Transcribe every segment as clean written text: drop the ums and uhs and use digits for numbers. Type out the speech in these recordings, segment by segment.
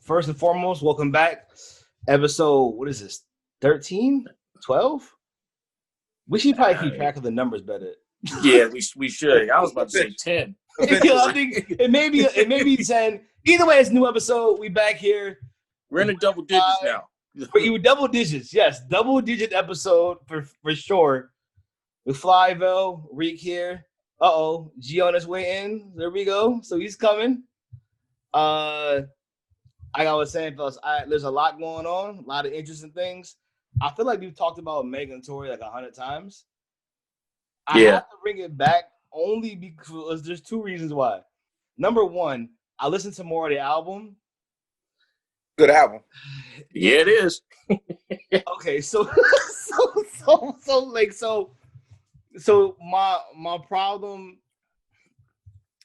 first and foremost, welcome back. Episode, what is this? 13? 12? We should probably keep track of the numbers better. Yeah, we should. I was about to say 10. I think it may be 10. Either way, it's a new episode. We back here. We're in the double digits now. You double digits, yes. Double digit episode for sure. With Flyville, Riq here. G on his way in. There we go. So he's coming. Like I was saying, fellas, there's a lot going on, a lot of interesting things. I feel like we've talked about Meg and Tory like 100 times. I have to bring it back only because there's two reasons why. Number one, I listened to more of the album. Good album. Yeah, it is. Okay, so my problem.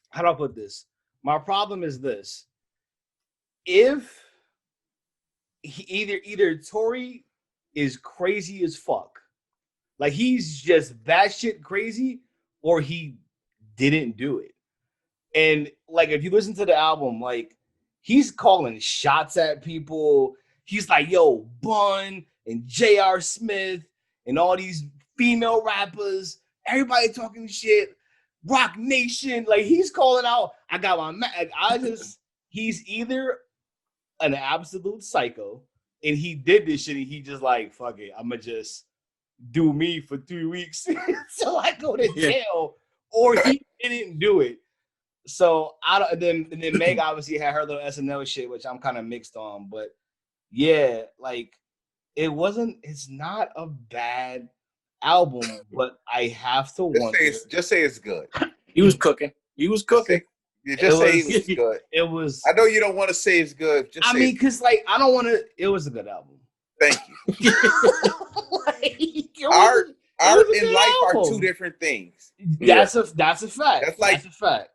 How do I put this? My problem is this: if either Tory is crazy as fuck, like he's just batshit crazy, or he didn't do it. And like, if you listen to the album, like he's calling shots at people. He's like, "Yo, Bun and J.R. Smith and all these female rappers, everybody talking shit. Rock Nation." Like he's calling out. I got my. He's either an absolute psycho, and he did this shit, and he just like, fuck it, I'ma just do me for 3 weeks so I go to jail, or he didn't do it. So I don't. Then Meg obviously had her little SNL shit, which I'm kind of mixed on, but yeah, like it's not a bad album, but I have to wonder. Just say it's good. He was cooking. You just say it's good. It was. I know you don't want to say it's good. I mean, because like I don't want to. It was a good album. Thank you. Art and life are two different things. That's a fact. That's a fact.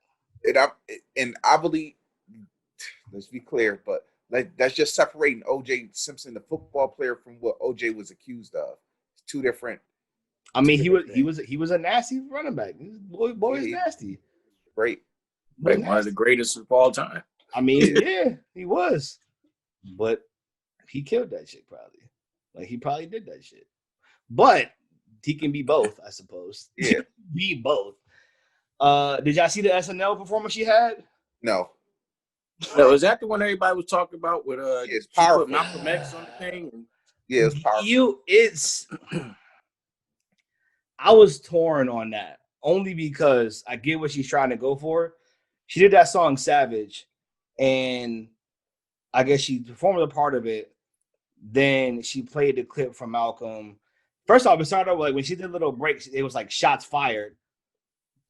And I believe. Let's be clear, but like that's just separating O.J. Simpson, the football player, from what O.J. was accused of. It's two different. I mean, he was a nasty running back. Boy is nasty. Great. Like one of the greatest of all time. I mean, yeah, he was. But he killed that shit probably. Like he probably did that shit. But he can be both, I suppose. Yeah. Be both. Did y'all see the SNL performance she had? No. No, is that the one everybody was talking about with it's powerful. Malcolm X on the thing? Yeah, it's powerful. I was torn on that only because I get what she's trying to go for. She did that song Savage, and I guess she performed a part of it. Then she played the clip from Malcolm. First off, it started out like when she did a little break, it was like shots fired.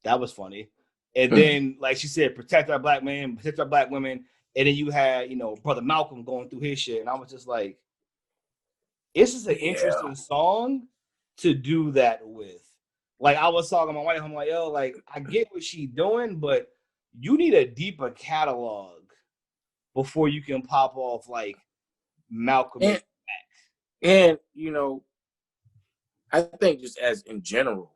That was funny. And then, like she said, protect our black men, protect our black women. And then you had, Brother Malcolm going through his shit. And I was just like, this is an interesting song to do that with. Like, I was talking to my wife, I'm like, yo, like, I get what she's doing, but you need a deeper catalog before you can pop off, like, Malcolm. And I think just as in general,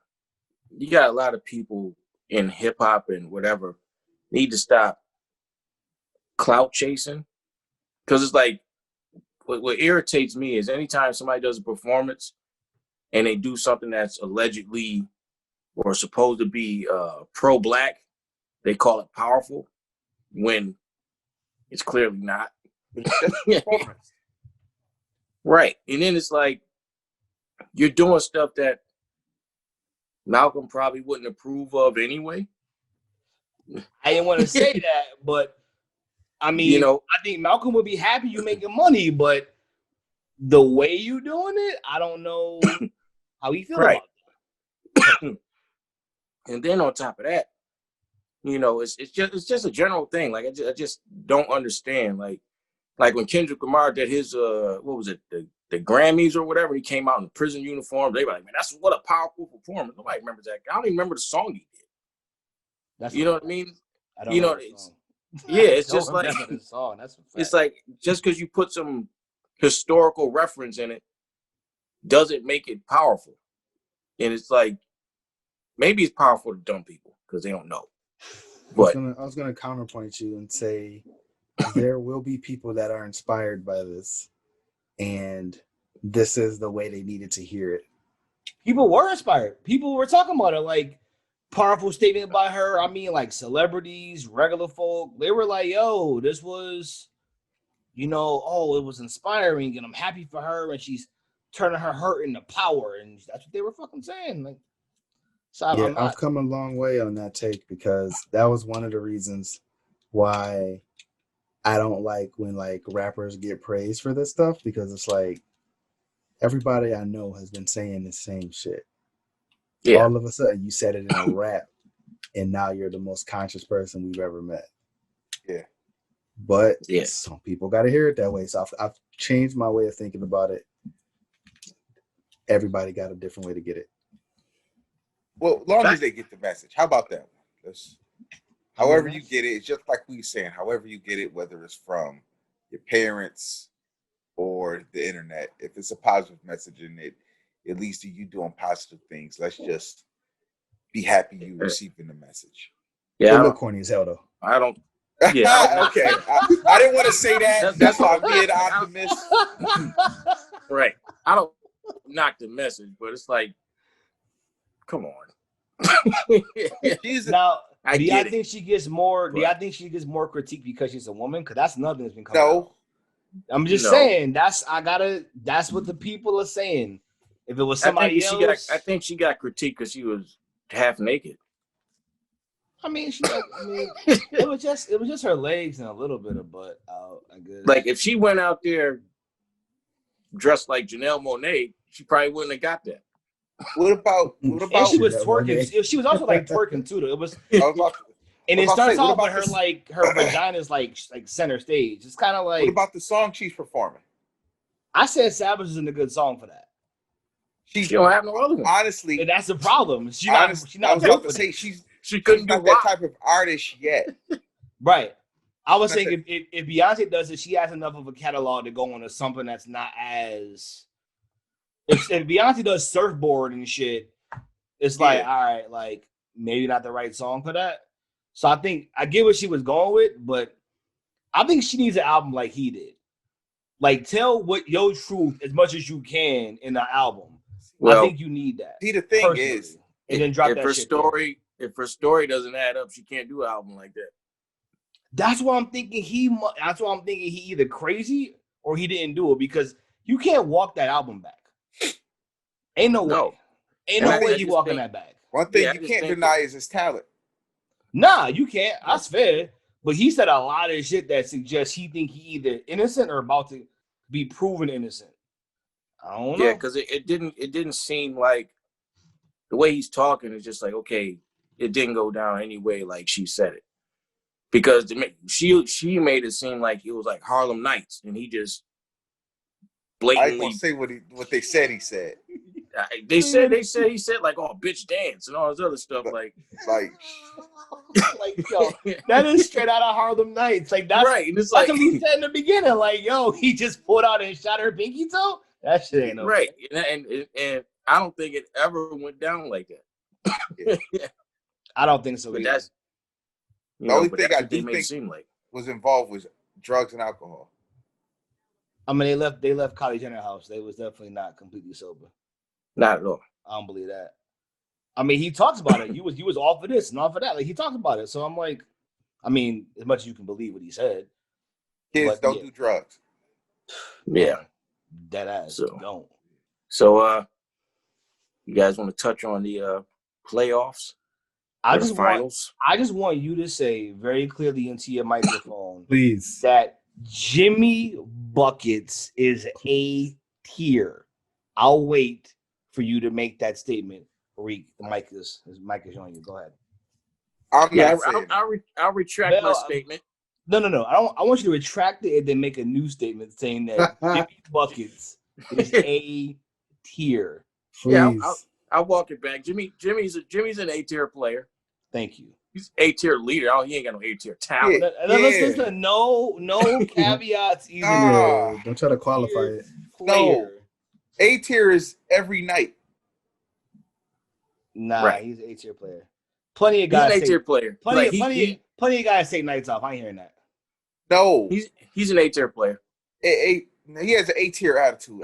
you got a lot of people in hip hop and whatever need to stop clout chasing. Because it's like, what irritates me is anytime somebody does a performance and they do something that's allegedly or supposed to be pro-black, they call it powerful when it's clearly not. Right. And then it's like, you're doing stuff that Malcolm probably wouldn't approve of anyway. I didn't want to say that, but I mean, I think Malcolm would be happy you making money, but the way you doing it, I don't know how he feel about it. And then on top of that, it's just a general thing. Like I just don't understand. Like when Kendrick Lamar did his what was it, the Grammys or whatever, he came out in prison uniform. They were like, man, that's what a powerful performance. Nobody remembers that. I don't even remember the song he did. That's you know what I mean? I don't know. It's just like song. That's a fact. It's like just because you put some historical reference in it doesn't make it powerful. And it's like maybe it's powerful to dumb people because they don't know. But I was gonna counterpoint you and say there will be people that are inspired by this, and this is the way they needed to hear it. People were inspired. People were talking about it, like powerful statement by her. I mean, like celebrities, regular folk, they were like, "Yo, this was, it was inspiring, and I'm happy for her, and she's turning her hurt into power," and that's what they were fucking saying. Like, so I've come a long way on that take, because that was one of the reasons why I don't like when like rappers get praised for this stuff, because it's like everybody I know has been saying the same shit. Yeah. All of a sudden you said it in a rap, and now you're the most conscious person we've ever met. Yeah. But some people got to hear it that way. So I've changed my way of thinking about it. Everybody got a different way to get it. Well, as long as they get the message. How about that one? However you get it, it's just like we were saying, however you get it, whether it's from your parents or the internet, if it's a positive message and it leads to you doing positive things, let's just be happy you receiving the message. Yeah, a little corny as hell though. I don't. Yeah. Okay. I didn't want to say that. That's why I'm being optimist. Right. I don't knock the message, but it's like, come on. Now, do y'all think she gets more? Do y'all think she gets more critique because she's a woman? Because that's nothing that's been coming out. I'm just saying. That's what the people are saying. If it was somebody else, I think she got critique because she was half naked. I mean, it was just her legs and a little bit of butt out, I guess. Like if she went out there dressed like Janelle Monáe, she probably wouldn't have got that. What about? And she was twerking. She was also like twerking too. Though. It was. And it starts off with her vagina's like center stage. It's kind of like. What about the song she's performing? I said Savage isn't a good song for that. She don't have no other one. Honestly, and that's the problem. She's not. I was about to say she couldn't do that type of artist yet. Right. I was saying if Beyonce does it, she has enough of a catalog to go on to something that's not as. If Beyonce does Surfboard and shit, it's like, all right, like maybe not the right song for that. So I think I get what she was going with, but I think she needs an album like he did. Like tell what your truth as much as you can in the album. Well, I think you need that. See, the thing is, and then drop if that her shit story, if her story doesn't add up, she can't do an album like that. That's why I'm thinking he either crazy or he didn't do it, because you can't walk that album back. Ain't no way. Ain't no way you walking that back. One thing you can't deny is his talent. Nah, you can't. That's fair. But he said a lot of shit that suggests he think he either innocent or about to be proven innocent. I don't know. Yeah, because it didn't seem like the way he's talking is just like, okay, it didn't go down anyway like she said it. Because she made it seem like it was like Harlem Nights, and he just blatantly. I ain't gonna say what they said he said. They said he said like, oh, bitch dance and all this other stuff like yo, that is straight out of Harlem Nights. Like that's right. And it's that's like what we said in the beginning. Like, yo, he just pulled out and shot her pinky toe. That shit ain't no right. And I don't think it ever went down like that. Yeah. I don't think so. But that's the only thing I do think seem like was involved was drugs and alcohol. I mean, they left Kylie Jenner's house. They was definitely not completely sober. Not at all. I don't believe that. I mean, he talks about it. You was off of this and off of that. Like he talks about it. So I'm like, I mean, as much as you can believe what he said. Kids don't do drugs. Yeah. Dead ass. Don't. So you guys want to touch on the playoffs? I just want you to say very clearly into your microphone, please, that Jimmy Buckets is A tier. I'll wait for you to make that statement. Riq, the mic is on you. Go ahead. I'll retract my statement. No. I want you to retract it and then make a new statement saying that Jimmy Buckets is A tier. Please. Yeah, I'll walk it back. Jimmy's an A tier player. Thank you. He's A tier leader. Oh, he ain't got no A tier talent. Listen, no caveats either. Don't try to qualify it. No, A tier is every night. Nah, right. He's an A tier player. Plenty of guys. He's an A tier player. Plenty of guys take nights off. I ain't hearing that. No, He's an A-tier player. he has an A-tier attitude.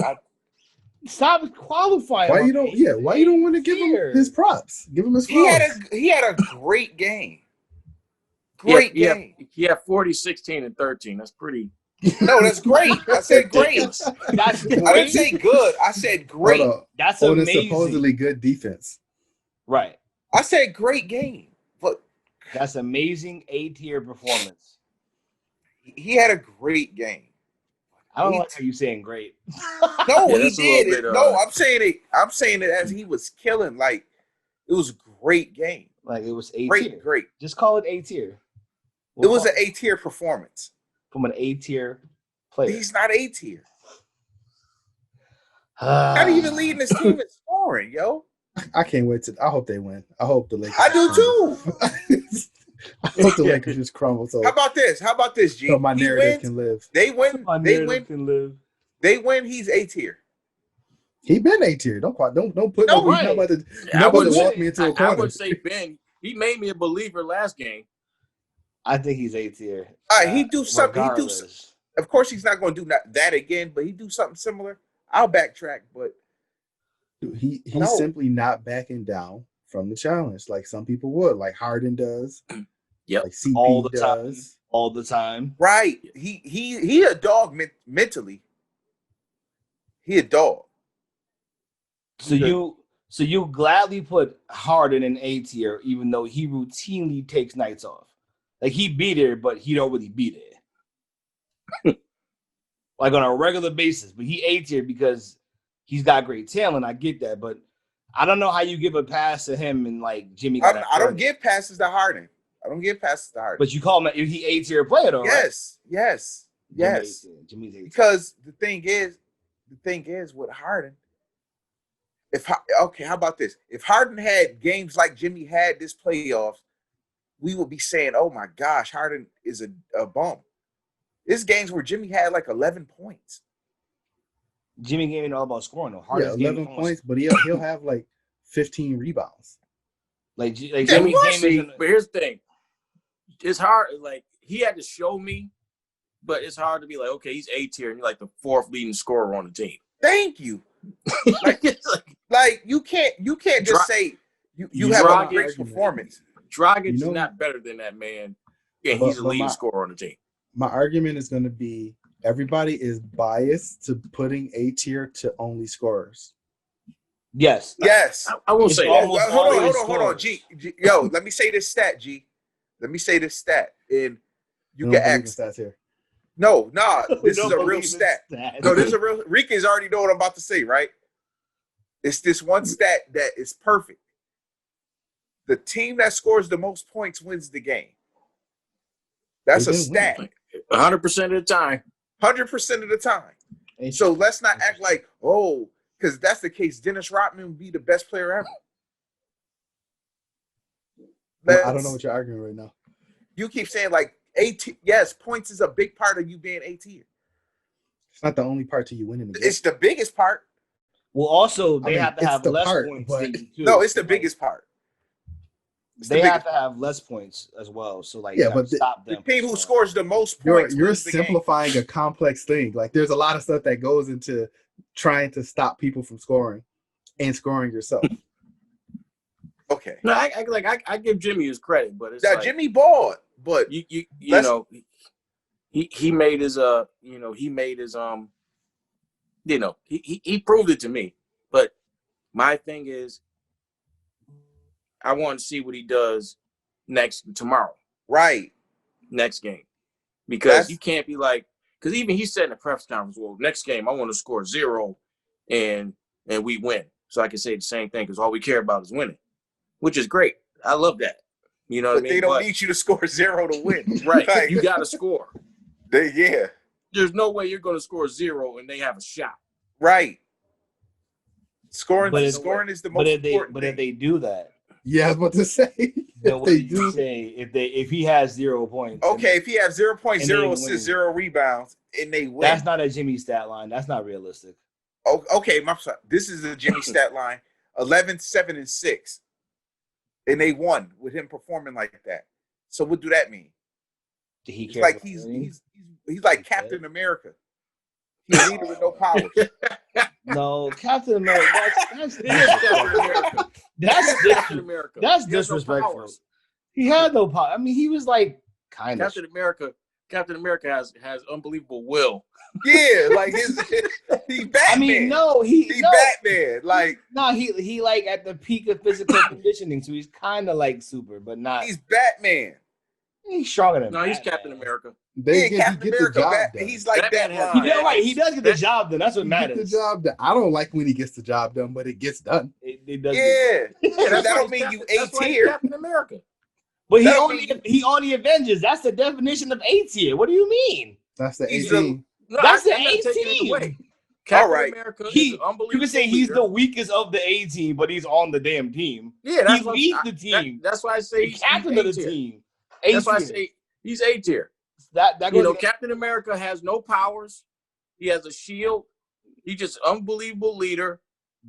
Stop qualifying. Why you don't? Yeah, why you don't want to give him his props? Give him his flowers. He had a great game. Great game. He had 40, 16, and 13. That's pretty. No, that's great. I said great. ridiculous. That's great. I didn't say good. I said great. Hold on. That's On a amazing. supposedly good defense. Right. I said great game. But That's amazing A-tier performance. he had a great game. I don't like how you saying great. No, Yeah, he that's a little did. bit, No, I'm saying it. I'm saying it as he was killing. Like it was a great game. Like it was A-tier. Great. Just call it A-tier. It was an A-tier performance. From an A-tier player. He's not A-tier. Not even leading his team in scoring, yo. I can't wait to. I hope they win. I hope the Lakers. I do too. I hope the Lakers just crumble. So How about this? G? so my He narrative wins. can live. They win. My They narrative win. can live. They win. He's A-tier. He been A-tier. Don't put No, He's not about to, I would walk me into a corner. I would say Ben. He made me a believer last game. I think he's A-tier. All right, he do something. Regardless. Of course, he's not going to do that again, but he do something similar. I'll backtrack, but Dude, he's No. simply not backing down from the challenge like some people would, like Harden does. Yep. Like CP All the time. does. All the time. right, he a dog mentally. He a dog. So you gladly put Harden in A-tier, even though he routinely takes nights off. Like he be there, but he don't really be there. Like on a regular basis, but he A-tier because he's got great talent. I get that, but I don't know how you give a pass to him and like Jimmy. I don't give passes to Harden. But you call him he A-tier player though, right? Yes. Jimmy's A-tier. Because the thing is with Harden. How about this? If Harden had games like Jimmy had this playoffs, we would be saying, "Oh my gosh, Harden is a bum." This games where Jimmy had like 11 points. Jimmy game ain't all about scoring though. Yeah, Harden's game 11 is almost- points, but he'll have like 15 rebounds. Like Yeah, Jimmy's what? game See, isn't. but here's the thing. It's hard. Like he had to show me, but it's hard to be like, okay, he's A-tier and you're like the fourth leading scorer on the team. Thank you. Like, it's Like you can't just say you have a Dragic- great performance. Dragic You know- is not better than that man, and But- he's the but leading my- scorer on the team. My argument is going to be everybody is biased to putting A-tier to only scorers. Yes. Yes. I will It's say almost that. Hold always on. scores. G. Yo, let me say this stat, G. Let me say this stat. And you don't can believe in ask. stats here. No, We this is don't a real believe in stat. stats. No, this is a real. Rica's already know what I'm about to say, right? It's this one stat that is perfect. The team that scores the most points wins the game. That's a They didn't win. stat. 100% of the time. 100% of the time. So let's not act like, because if that's the case, Dennis Rodman would be the best player ever. Well, I don't know what you're arguing right now. You keep saying like yes, points is a big part of you being A-tier. It's not the only part to you winning the game. It's the biggest part. Well, also they I mean, have to it's have the less part, points but- than you too. No, it's the Like, biggest part. It's the They have biggest to have less points as well. So like, Yeah, you but gotta stop The them. team from who scoring. scores the most You're points wins the game. simplifying a complex thing. Like there's a lot of stuff that goes into trying to stop people from scoring and scoring yourself. Okay. No, I give Jimmy his credit, but it's Now like, Jimmy balled, but you Let's- know, he made his he proved it to me. But my thing is, I want to see what he does next game, because That's- you can't be like, because even he said in the press conference, well, next game I want to score 0 and we win, so I can say the same thing because all we care about is winning, which is great. I love that. You know what I mean? they don't But- need you to score 0 to win. right. Like, You got to score. yeah, There's no way you're going to score 0 and they have a shot. right. Scoring But is the most But if important thing. they do that, Yeah, I was about to say. then If what they do you do, say if he has 0 points? Okay, if he has 0.0 And they assists, win. 0 rebounds, and they win. That's not a Jimmy stat line. That's not realistic. Okay, this is a Jimmy stat line: 11, 7, and 6, and they won with him performing like that. So what do that mean? Did he It's care like for he's winning? like Captain America. He's a leader with no powers. No, Captain America. That's He is Captain America. That's He is Captain America. That's He has no disrespectful. powers. He had no power. I mean, he was like kind of. Captain America has unbelievable will. Yeah, like he's Batman. I mean, no, he's Batman. Like no, he like at the peak of physical conditioning, so he's kind of like super, but not. he's Batman. He's stronger than. No, Batman. he's Captain America. They Captain get America. the job done. He's like Batman that has- line. You're right. He does get the job done. That's what He matters. gets the job done. I don't like when he gets the job done, but it gets done. It does. Yeah, That that don't mean you A That's why he's tier. Captain America. But That don't mean he on the Avengers. That's the definition of A tier. What do you mean? That's the He's 18. No, That's the I'm not taking it 18. away. Captain All right. America is He- an unbelievable. You can say he's leader. the weakest of the A team, but he's on the damn team. Yeah, that's He what leads the team. That's why I say The he's captain A of the tier. team. That's why I A-tier. say he's A tier. That You goes know, against- Captain America has no powers. He has a shield. He's just unbelievable leader.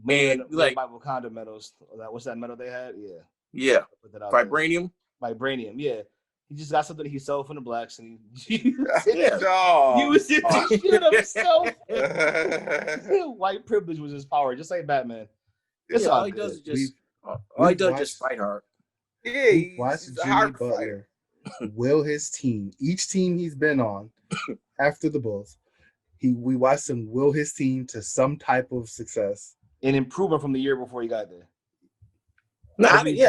man, like- by Wakanda medals. What's that medal they had? Yeah, Yeah, put that out there. vibranium. Vibranium. Yeah, he just got something he sold from the blacks, and he Yeah. Dog. used it to shoot himself. Yeah, White privilege was his power, just like Batman. It's Yeah, all all he good. does is just we've just fight hard. We watched he's a Jimmy hard fighter. Butler will his team, each team he's been on after the Bulls, we watched him will his team to some type of success. An improvement from the year before he got there. No, Every team.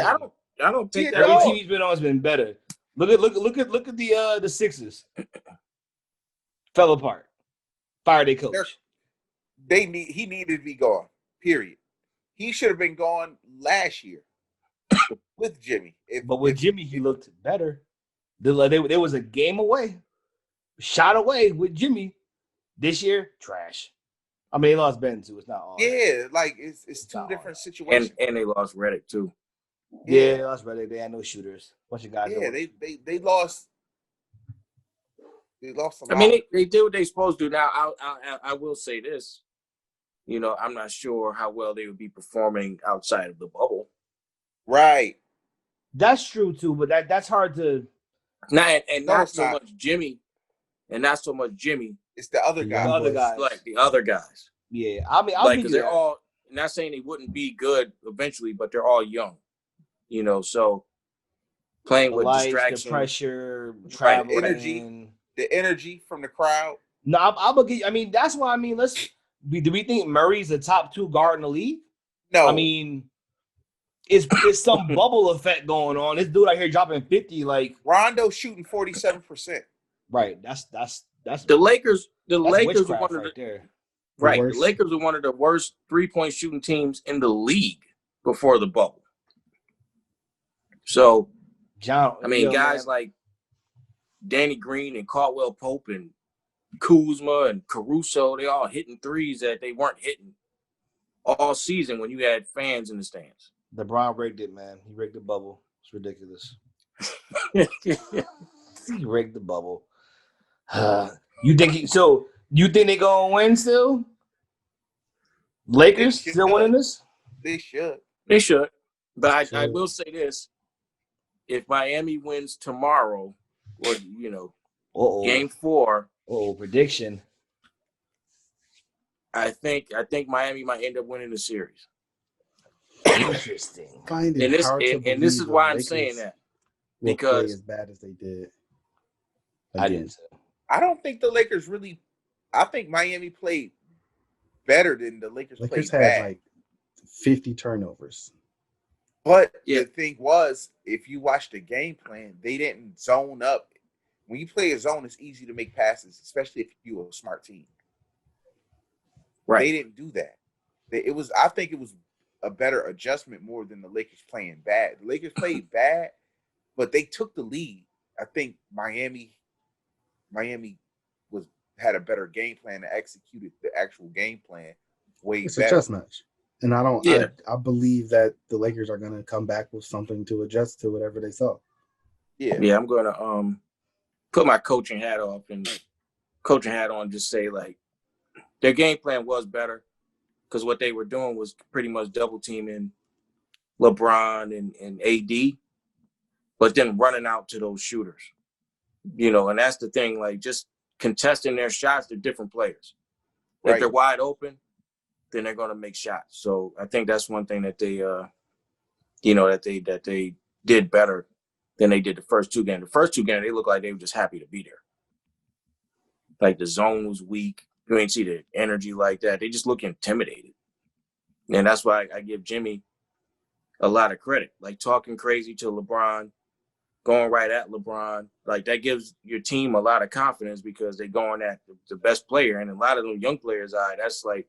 I don't take Yeah, that. Every no. team he's been on has been better. Look at the Sixers. Fell apart. Fired their coach. He needed to be gone. Period. He should have been gone last year with Jimmy. But with Jimmy, he looked better. There was a game away, shot away with Jimmy. This year, trash. I mean, they lost Ben too. It's not all. Yeah, like it's two not different And situations. they lost Reddick too. Yeah, they lost Reddick. They had no shooters. Bunch of guys. Yeah, they lost. They lost a lot. I mean, they did what they supposed to. Now, I will say this. You know, I'm not sure how well they would be performing outside of the bubble. right. That's true too, but that's hard to. Not No, it's so not. much Jimmy, and not so much Jimmy, It's the other The guy. The other boys. guys. like the other guys. Yeah, I mean, I'll Like, give because you they're that. all not saying they wouldn't be good eventually, but they're all young. You know, so playing The with lights, the distraction. pressure, traveling. energy. The energy from the crowd. No, I'm gonna give. I mean, that's why. I mean, do we think Murray's the top 2 guard in the league? No, I mean, it's some bubble effect going on. This dude out here dropping 50, like Rondo shooting 47%. right. That's The Lakers. The that's Lakers were witchcraft one of right the there. right. worst. The Lakers were one of the worst 3-point shooting teams in the league before the bubble. So John, I mean, yo, guys man, like Danny Green and Caldwell Pope and Kuzma and Caruso, they all hitting threes that they weren't hitting all season when you had fans in the stands. LeBron rigged it, man. He rigged the bubble. It's ridiculous. He rigged the bubble. You think they gonna win still? Lakers They still should. winning this? They should. They should. But I Sure. will say this. If Miami wins tomorrow, or, you know, game 4, Prediction. I think Miami might end up winning the series. Interesting. Find it And this hard to and this believe is the why I'm Lakers saying that. will because- play as bad as they did. I Again. didn't. I don't think the Lakers really. I think Miami played better than the Lakers Lakers played had bad. like 50 turnovers. But Yeah. the thing was, if you watch the game plan, they didn't zone up. When you play a zone, it's easy to make passes, especially if you're a smart team. They Right. didn't do that. I think it was a better adjustment more than the Lakers playing bad. The Lakers played bad, but they took the lead. I think Miami had a better game plan and executed the actual game plan way It's a better. chess match. And Yeah. I believe that the Lakers are going to come back with something to adjust to whatever they saw. Yeah, I'm gonna put my coaching hat off and just say, like, their game plan was better because what they were doing was pretty much double teaming LeBron and AD, but then running out to those shooters. And that's the thing. Like, just contesting their shots, they're different players. Right. If they're wide open, then they're going to make shots. So I think that's one thing that they, that they did better than they did the first two games. The first two games, they looked like they were just happy to be there. Like, the zone was weak. You ain't see the energy like that. They just look intimidated. And that's why I give Jimmy a lot of credit. Like, talking crazy to LeBron, going right at LeBron, like, that gives your team a lot of confidence because they're going at the best player. And a lot of them young players, that's like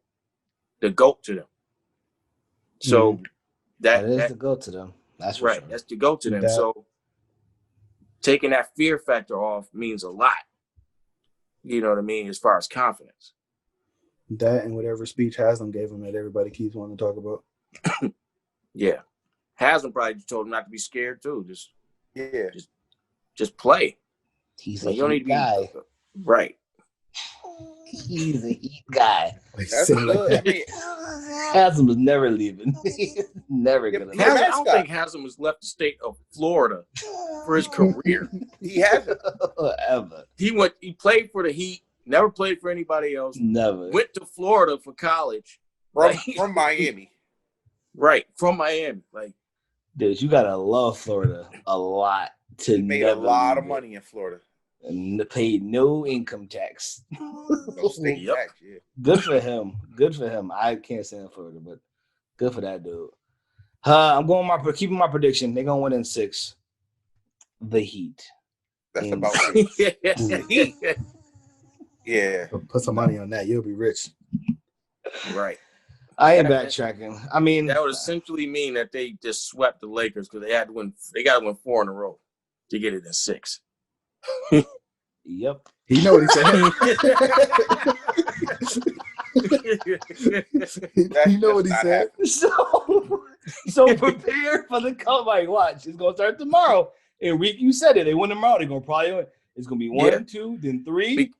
the GOAT to them. So that is the GOAT to them. That's for right. sure. That's the GOAT to them. So taking that fear factor off means a lot. You know what I mean? As far as confidence. That and whatever speech Haslam gave him that everybody keeps wanting to talk about. Yeah. Haslam probably told him not to be scared too. Just play. He's like, a you don't need to be guy. Right. He's a heat guy. That's good. I mean, Haslam was never leaving. Never gonna. I don't think Haslam has left the state of Florida for his career. He hasn't ever. He played for the Heat. Never played for anybody else. Never. Went to Florida for college. From Miami. Right. From Miami. Like, dude, you gotta love Florida a lot to he made a lot of money in Florida. And paid no income tax. No state tax, yeah. Good for him. Good for him. I can't stand Florida, but good for that dude. I'm keeping my prediction. They're gonna win in 6. The Heat. That's about right. The Heat. Yeah. Put some money on that. You'll be rich. Right. I ain't backtracking. I mean, that would essentially mean that they just swept the Lakers because they had to win. They got to win 4 in a row to get it in 6. Yep. You know what he said. You know what he said. So prepare for the comeback. Watch. It's gonna start tomorrow. And Riq, you said it. They win tomorrow. They're gonna probably win. It's gonna be 1, 2, then 3,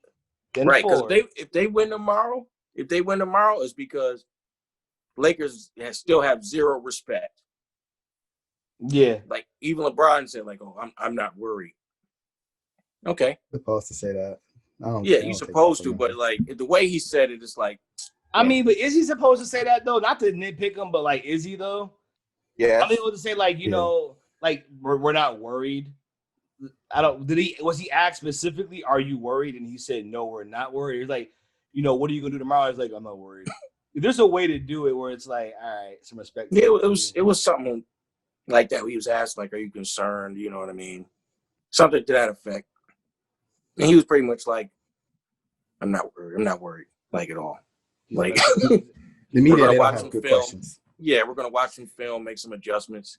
then right, 4. Because if they win tomorrow, it's because Lakers still have zero respect. Yeah. Like, even LeBron said, like, "Oh, I'm not worried." Okay. Supposed to say that. You're supposed to, but like the way he said it, it's like. I mean, but is he supposed to say that though? Not to nitpick him, but like, is he though? Yeah. I mean, to say like, you know, like we're not worried. Was he asked specifically, are you worried? And he said, no, we're not worried. He's like, you know, what are you gonna do tomorrow? He's like, I'm not worried. There's a way to do it where it's like, all right, some respect. Yeah, it was something like that. He was asked, like, are you concerned? You know what I mean? Something to that effect. And he was pretty much like, I'm not worried. I'm not worried, like, at all. Like, the media, they don't have good questions. Yeah, we're gonna watch some film, make some adjustments.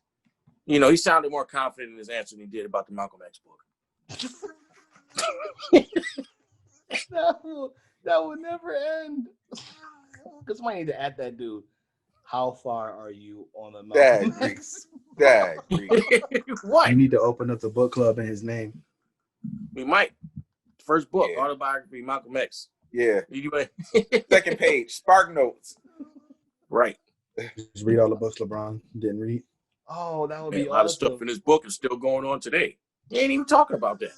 You know, he sounded more confident in his answer than he did about the Malcolm X book. That will never end. Because somebody need to add that dude. How far are you on the Malcolm X? Dad. What? You need to open up the book club in his name. We might. First book, autobiography, Malcolm X. Yeah. Second page, Spark Notes. Right. Just read all the books LeBron didn't read. Oh, that would be a lot of stuff in his book is still going on today. He ain't even talking about that.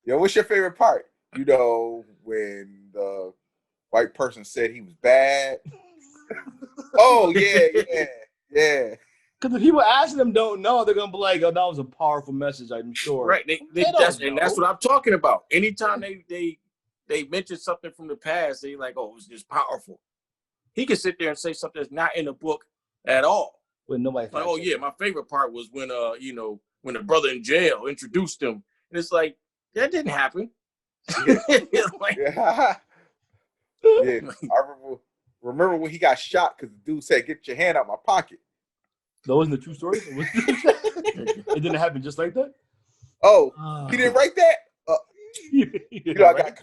Yo, what's your favorite part? You know, when the white person said he was bad. Oh, yeah. Because the people asking them don't know, they're gonna be like, "Oh, that was a powerful message." I'm sure. Right. That's what I'm talking about. Anytime they mention something from the past, they like, "Oh, it was just powerful." He can sit there and say something that's not in the book at all. When nobody. Like, oh yeah, my favorite part was when when the brother in jail introduced him, and it's like that didn't happen. I remember when he got shot because the dude said, "Get your hand out my pocket." That wasn't a true story. It didn't happen just like that. Oh, he didn't write that. I got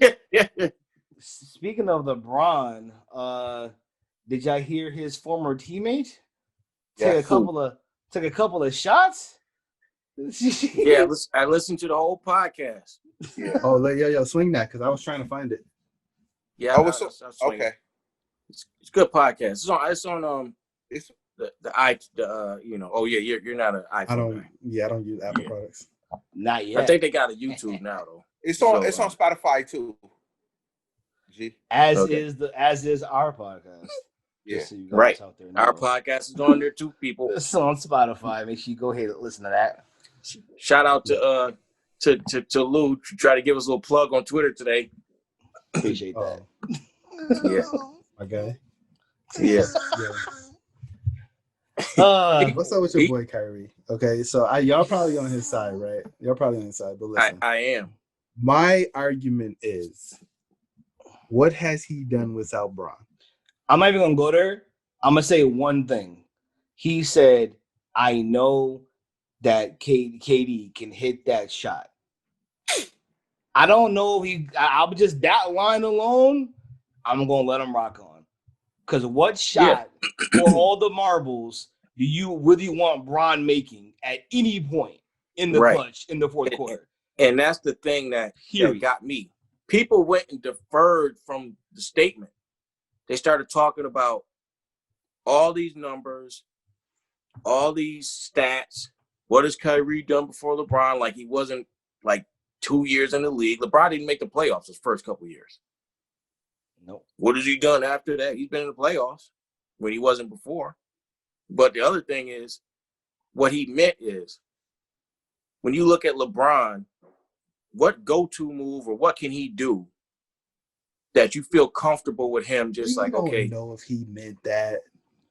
confused. Speaking of LeBron, did y'all hear his former teammate took a couple of shots? Yeah, I listened to the whole podcast. Yeah. Oh, yo, swing that because I was trying to find it. Yeah, okay. It's a good podcast. It's on oh yeah, you're not an iPhone I don't. guy. Yeah, I don't use Apple products. Not yet. I think they got a YouTube now though. It's on Spotify too. G. As is our podcast. Yeah. Just so you guys Right. out there Our know. podcast is on there too, people. It's on Spotify. Make sure you go ahead and listen to that. Shout out to Lou to try to give us a little plug on Twitter today. Appreciate that. Yeah. My guy. Yeah. What's up with your boy Kyrie? Okay, so y'all probably on his side, right? Y'all probably on his side, but listen. I am. My argument is, what has he done without Bron? I'm not even gonna go there. I'm gonna say one thing. He said, "I know that KD can hit that shot." I don't know if I'm just that line alone. I'm gonna let him rock on. Because what shot for all the marbles do you really want Bron making at any point in the clutch in the fourth quarter? And that's the thing that got me. People went and deferred from the statement. They started talking about all these numbers, all these stats. What has Kyrie done before LeBron? Like he wasn't like 2 years in the league. LeBron didn't make the playoffs his first couple years. Nope. What has he done after that? He's been in the playoffs when he wasn't before. But the other thing is, what he meant is, when you look at LeBron, what go-to move or what can he do that you feel comfortable with him? Just I like, don't okay, know if he meant that.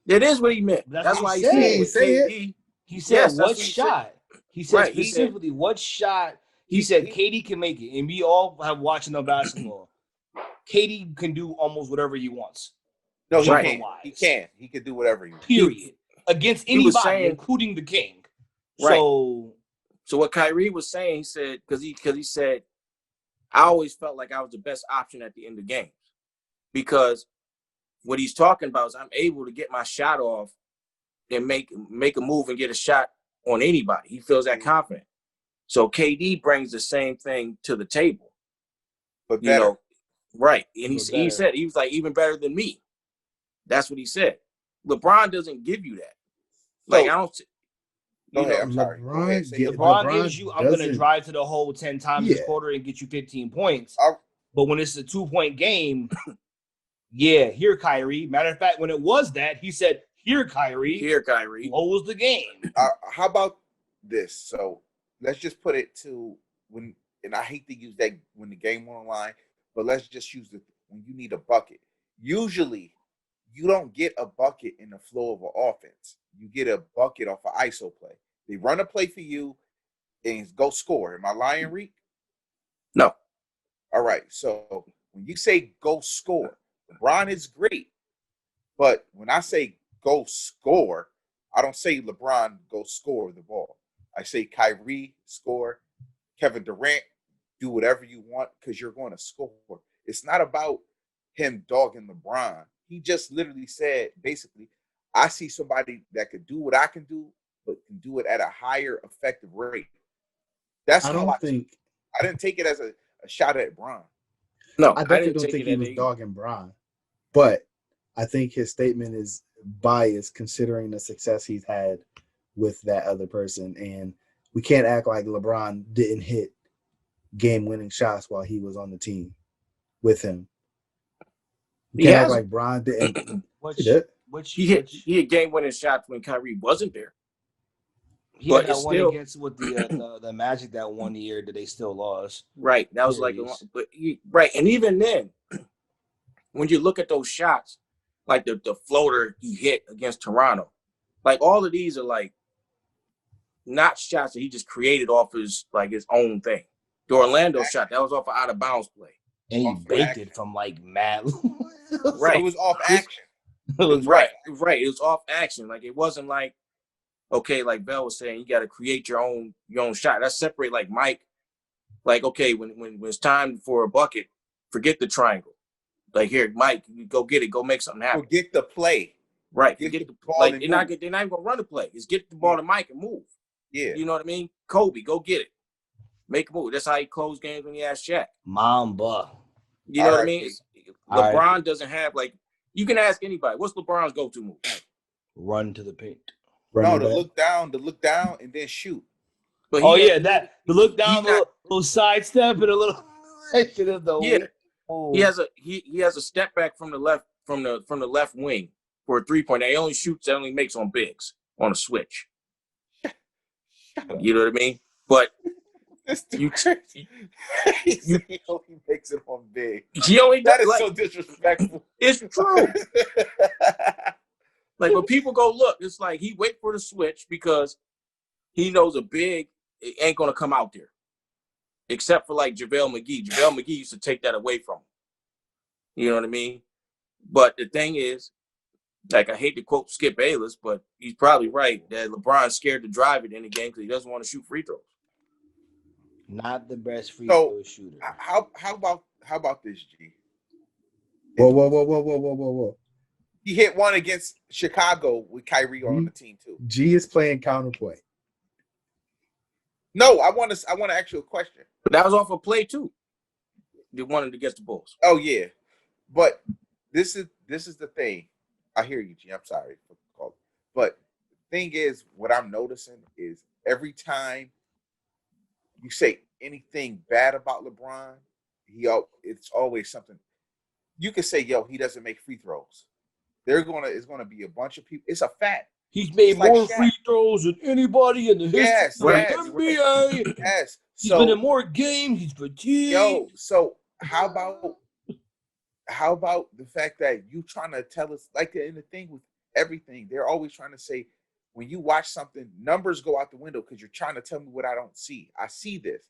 It is what he meant. That's why he said with KD. He said, "What shot?" He said specifically, "What shot?" He said, "KD can make it," and we all have watching the basketball. KD can do almost whatever he wants. No, he can. He can. He can do whatever he wants. Period. Against anybody, including the king. Right. So what Kyrie was saying, he said, because he said, I always felt like I was the best option at the end of games. Because what he's talking about is I'm able to get my shot off and make a move and get a shot on anybody. He feels that confident. So KD brings the same thing to the table. But better. Right. And he said, he was like, even better than me. That's what he said. LeBron doesn't give you that. Like, I don't. I'm sorry. LeBron gives you, I'm going to drive to the hole 10 times this quarter and get you 15 points. But when it's a 2-point game, here, Kyrie. Matter of fact, when it was that, he said, here, Kyrie. Here, Kyrie. Close the game. How about this? So let's just put it to when, and I hate to use that when the game went online, but let's just use it when you need a bucket. Usually, you don't get a bucket in the flow of an offense. You get a bucket off an ISO play. They run a play for you and go score. Am I lying, Riq? No. All right. So when you say go score, LeBron is great. But when I say go score, I don't say LeBron go score the ball. I say Kyrie score, Kevin Durant, do whatever you want because you're going to score. It's not about him dogging LeBron. He just literally said, basically, I see somebody that could do what I can do, but can do it at a higher effective rate. That's I didn't take it as a shot at Bron. No, I definitely don't think he was dogging Bron. But I think his statement is biased considering the success he's had with that other person. And we can't act like LeBron didn't hit game-winning shots while he was on the team with him. We can't act like Bron didn't. He hit game-winning shots when Kyrie wasn't there. He had that one against with the Magic that 1 year that they still lost. Right. That was right. And even then, when you look at those shots, like the floater he hit against Toronto, like all of these are like not shots that he just created off his own thing. The Orlando shot, that was off an out of bounds play. And he baked it from like mad. Right. It was off action. It was right. It was off action. Like it wasn't like, okay, like Bell was saying, you got to create your own shot. That's separate like Mike. Like, okay, when it's time for a bucket, forget the triangle. Like here, Mike, you go get it, go make something happen. Forget the play. Right. Get the ball. Like they're not even gonna run the play. It's get the ball to Mike and move. Yeah. You know what I mean? Kobe, go get it. Make a move. That's how he closed games when he asked Shaq. Mamba. You know what I mean? LeBron doesn't have you can ask anybody, what's LeBron's go-to move? Run to the paint. No, Running back. to look down, and then shoot. But Oh he yeah, that the look down, not. little sidestep, and a little. That shit is the Yeah, weak move. he has a step back from the left wing for a 3-point. He only shoots that only makes on bigs on a switch. You know what I mean? But This dude, you he only makes it on big. he only That does, is like, so disrespectful. it's true. Like when people go look, it's like he wait for the switch because he knows a big ain't gonna come out there, except for like JaVale McGee. JaVale McGee used to take that away from him. You know what I mean? But the thing is, like, I hate to quote Skip Bayless, but he's probably right that LeBron's scared to drive it in the game because he doesn't want to shoot free throws. Not the best free So, throw shooter. how about this, G? Whoa. He hit one against Chicago with Kyrie on the team too. G is playing counterpoint. No, I want to ask you a question. But that was off a play too. They wanted against the Bulls. Oh yeah, but this is the thing. I hear you, G. I'm sorry for the call, but the thing is, what I'm noticing is every time you say anything bad about LeBron, it's always something. You could say, "Yo, he doesn't make free throws." It's gonna be a bunch of people. It's a fact. He's made like more Shaq. free throws than anybody in the history of the NBA. Yes. He's So, been in more games. He's fatigued. yo, so how about the fact that you trying to tell us, like in the thing with everything, they're always trying to say, when you watch something, numbers go out the window because you're trying to tell me what I don't see. I see this.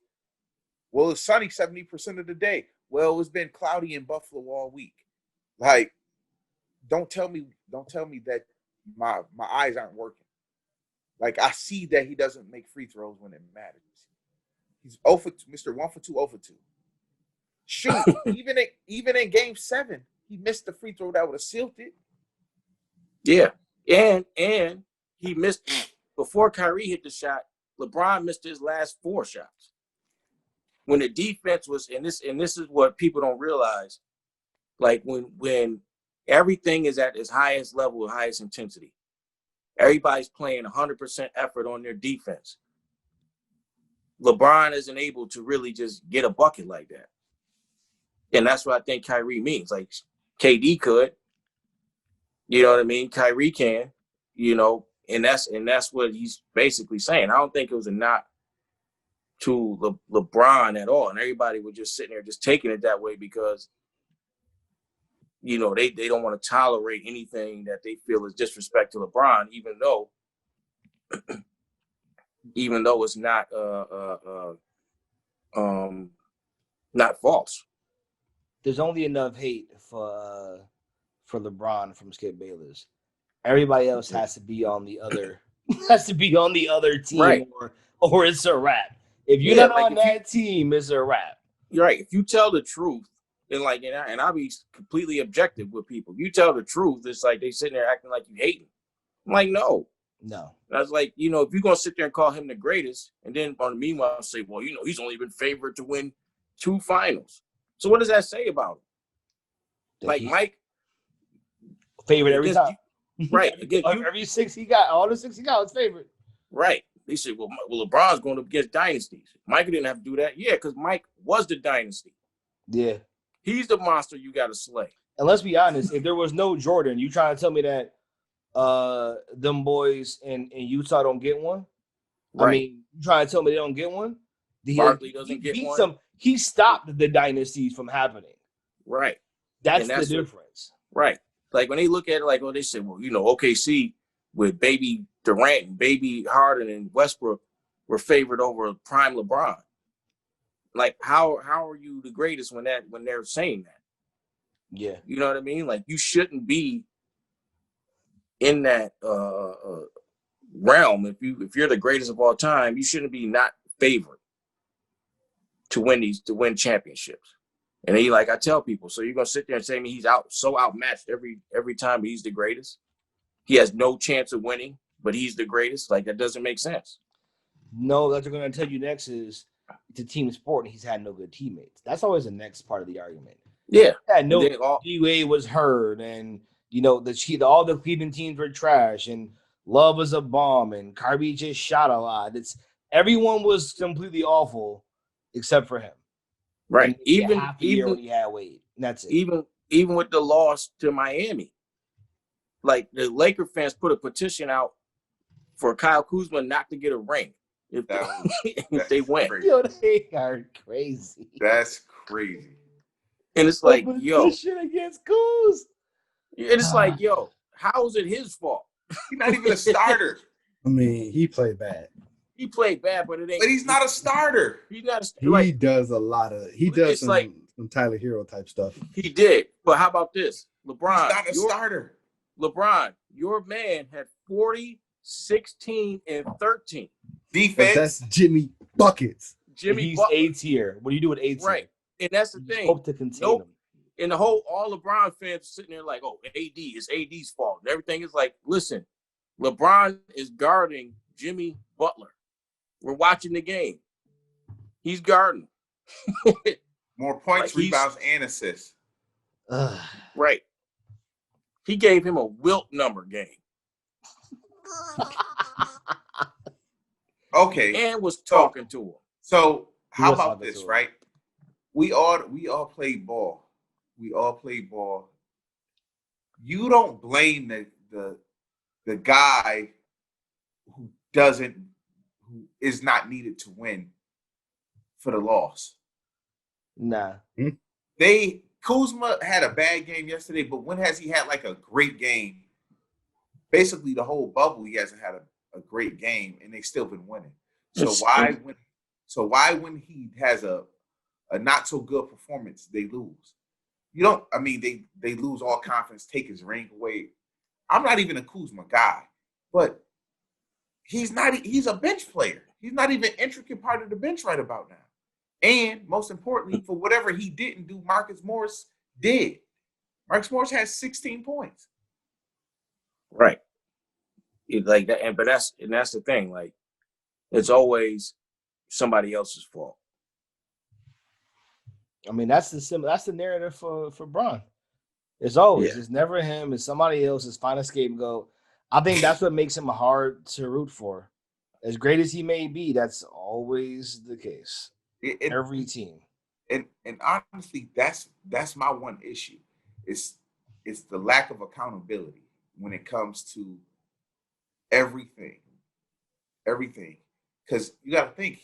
Well, it's sunny 70% of the day. Well, it's been cloudy in Buffalo all week. Like, don't tell me that my eyes aren't working. Like, I see that he doesn't make free throws when it matters. He's 0 for 2, Mr. 1 for 2, 0 for 2. Shoot, even in game 7, he missed the free throw that would have sealed it. Yeah. And he missed before Kyrie hit the shot, LeBron missed his last 4 shots. When the defense was, and this is what people don't realize, like when everything is at its highest level, highest intensity, everybody's playing 100% effort on their defense. LeBron isn't able to really just get a bucket like that. And that's what I think Kyrie means. Like, KD could, you know what I mean? Kyrie can, you know, and that's what he's basically saying. I don't think it was a knock to LeBron at all. And everybody was just sitting there just taking it that way because, you know, they don't want to tolerate anything that they feel is disrespect to LeBron, even though it's not false. There's only enough hate for LeBron from Skip Bayless. Everybody else has to be on the other team, right? Or it's a wrap. If you're not on that team, it's a wrap. You're right. If you tell the truth, and I'll be completely objective with people. If you tell the truth, it's like they sitting there acting like you hate him. I'm like, no. I was like, you know, if you're gonna sit there and call him the greatest, and then on the meanwhile say, well, you know, he's only been favored to win 2 finals. So what does that say about him? Like Mike, favorite every time, right? Again, every 6 he got, all the 6 he got was favorite. Right. They said, well, LeBron's going up against dynasties. Mike didn't have to do that. Yeah, because Mike was the dynasty. Yeah. He's the monster you got to slay. And let's be honest, if there was no Jordan, you trying to tell me that them boys in Utah don't get one? Right. I mean, you trying to tell me they don't get one? Barkley doesn't get one. He stopped the dynasties from happening. Right. That's the difference. Right. Like when they look at it, like, oh, they say, well, you know, OKC with baby Durant and baby Harden and Westbrook were favored over prime LeBron. Like, how are you the greatest when they're saying that? Yeah. You know what I mean? Like, you shouldn't be in that realm. If you're the greatest of all time, you shouldn't be not favored to win championships. And then, like I tell people, so you're gonna sit there and say he's outmatched every time he's the greatest. He has no chance of winning, but he's the greatest. Like, that doesn't make sense. No, what they're gonna tell you next is it's a team sport and he's had no good teammates. That's always the next part of the argument. Yeah. D-Wade was hurt and all the Cleveland teams were trash, and Love was a bomb, and Kyrie just shot a lot. Everyone was completely awful except for him. Right. Even half a year when he had Wade. And that's it. Even with the loss to Miami, like the Laker fans put a petition out for Kyle Kuzma not to get a ring if they win. Crazy. Yo, they are crazy. That's crazy. And it's like, petition against Kuz. And it's like, yo, how is it his fault? He's not even a starter. I mean, he played bad. He played bad, but it ain't. But he's not a starter. He's not. He does a lot of. He does some Tyler Hero type stuff. He did. But how about this, LeBron? He's not a starter. LeBron, your man had 40, 16, and 13. Defense. But that's Jimmy buckets. He's A tier. What do you do with A tier? Right, and that's the thing. Hope to contain him. And all LeBron fans sitting there like, oh, AD, it's AD's fault. And everything is like, listen, LeBron is guarding Jimmy Butler. We're watching the game. He's guarding. More points, rebounds, and assists. Right. He gave him a Wilt number game. Okay. And was talking to him. So how about this, right? We all played ball. We all played ball. You don't blame the guy who is not needed to win for the loss. Nah. Kuzma had a bad game yesterday, but when has he had like a great game? Basically, the whole bubble, he hasn't had a great game, and they still been winning. So why when he has a not so good performance, they lose? They lose all confidence, take his ring away. I'm not even a Kuzma guy, but he's a bench player. He's not even an intricate part of the bench right about now. And most importantly, for whatever he didn't do, Marcus Morris did. Marcus Morris has 16 points. Right. Like that, but that's the thing. Like, it's always somebody else's fault. I mean, that's the narrative for Bron. It's always it's never him. It's somebody else. It's find a scapegoat. I think that's what makes him hard to root for. As great as he may be, that's always the case. Every team. And honestly, that's my one issue. It's the lack of accountability when it comes to everything. Everything. Because you got to think,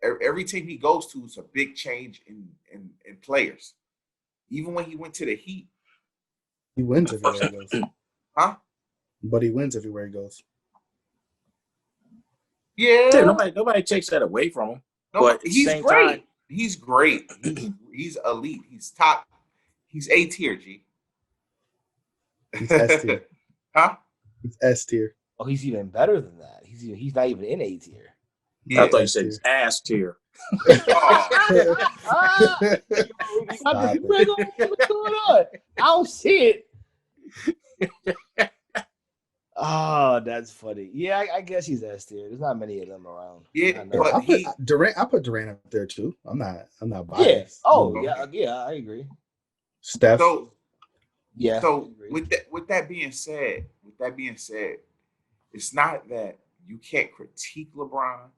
every team he goes to is a big change in players. Even when he went to the Heat. He wins everywhere he goes. Huh? But he wins everywhere he goes. Yeah. Nobody takes that away from him. No, but he's great. Time, he's great. He's elite. He's top. He's A tier, G. He's S tier. Huh? He's S tier. Oh, he's even better than that. He's not even in A tier. Yeah, I thought you said it's ass tier. What's going on? I don't see it. Oh, that's funny. Yeah, I guess he's S tier. There's not many of them around. Yeah, but I put Durant up there too. I'm not biased. Yeah. Oh, yeah, I agree. Steph. So So with that being said, it's not that you can't critique LeBron.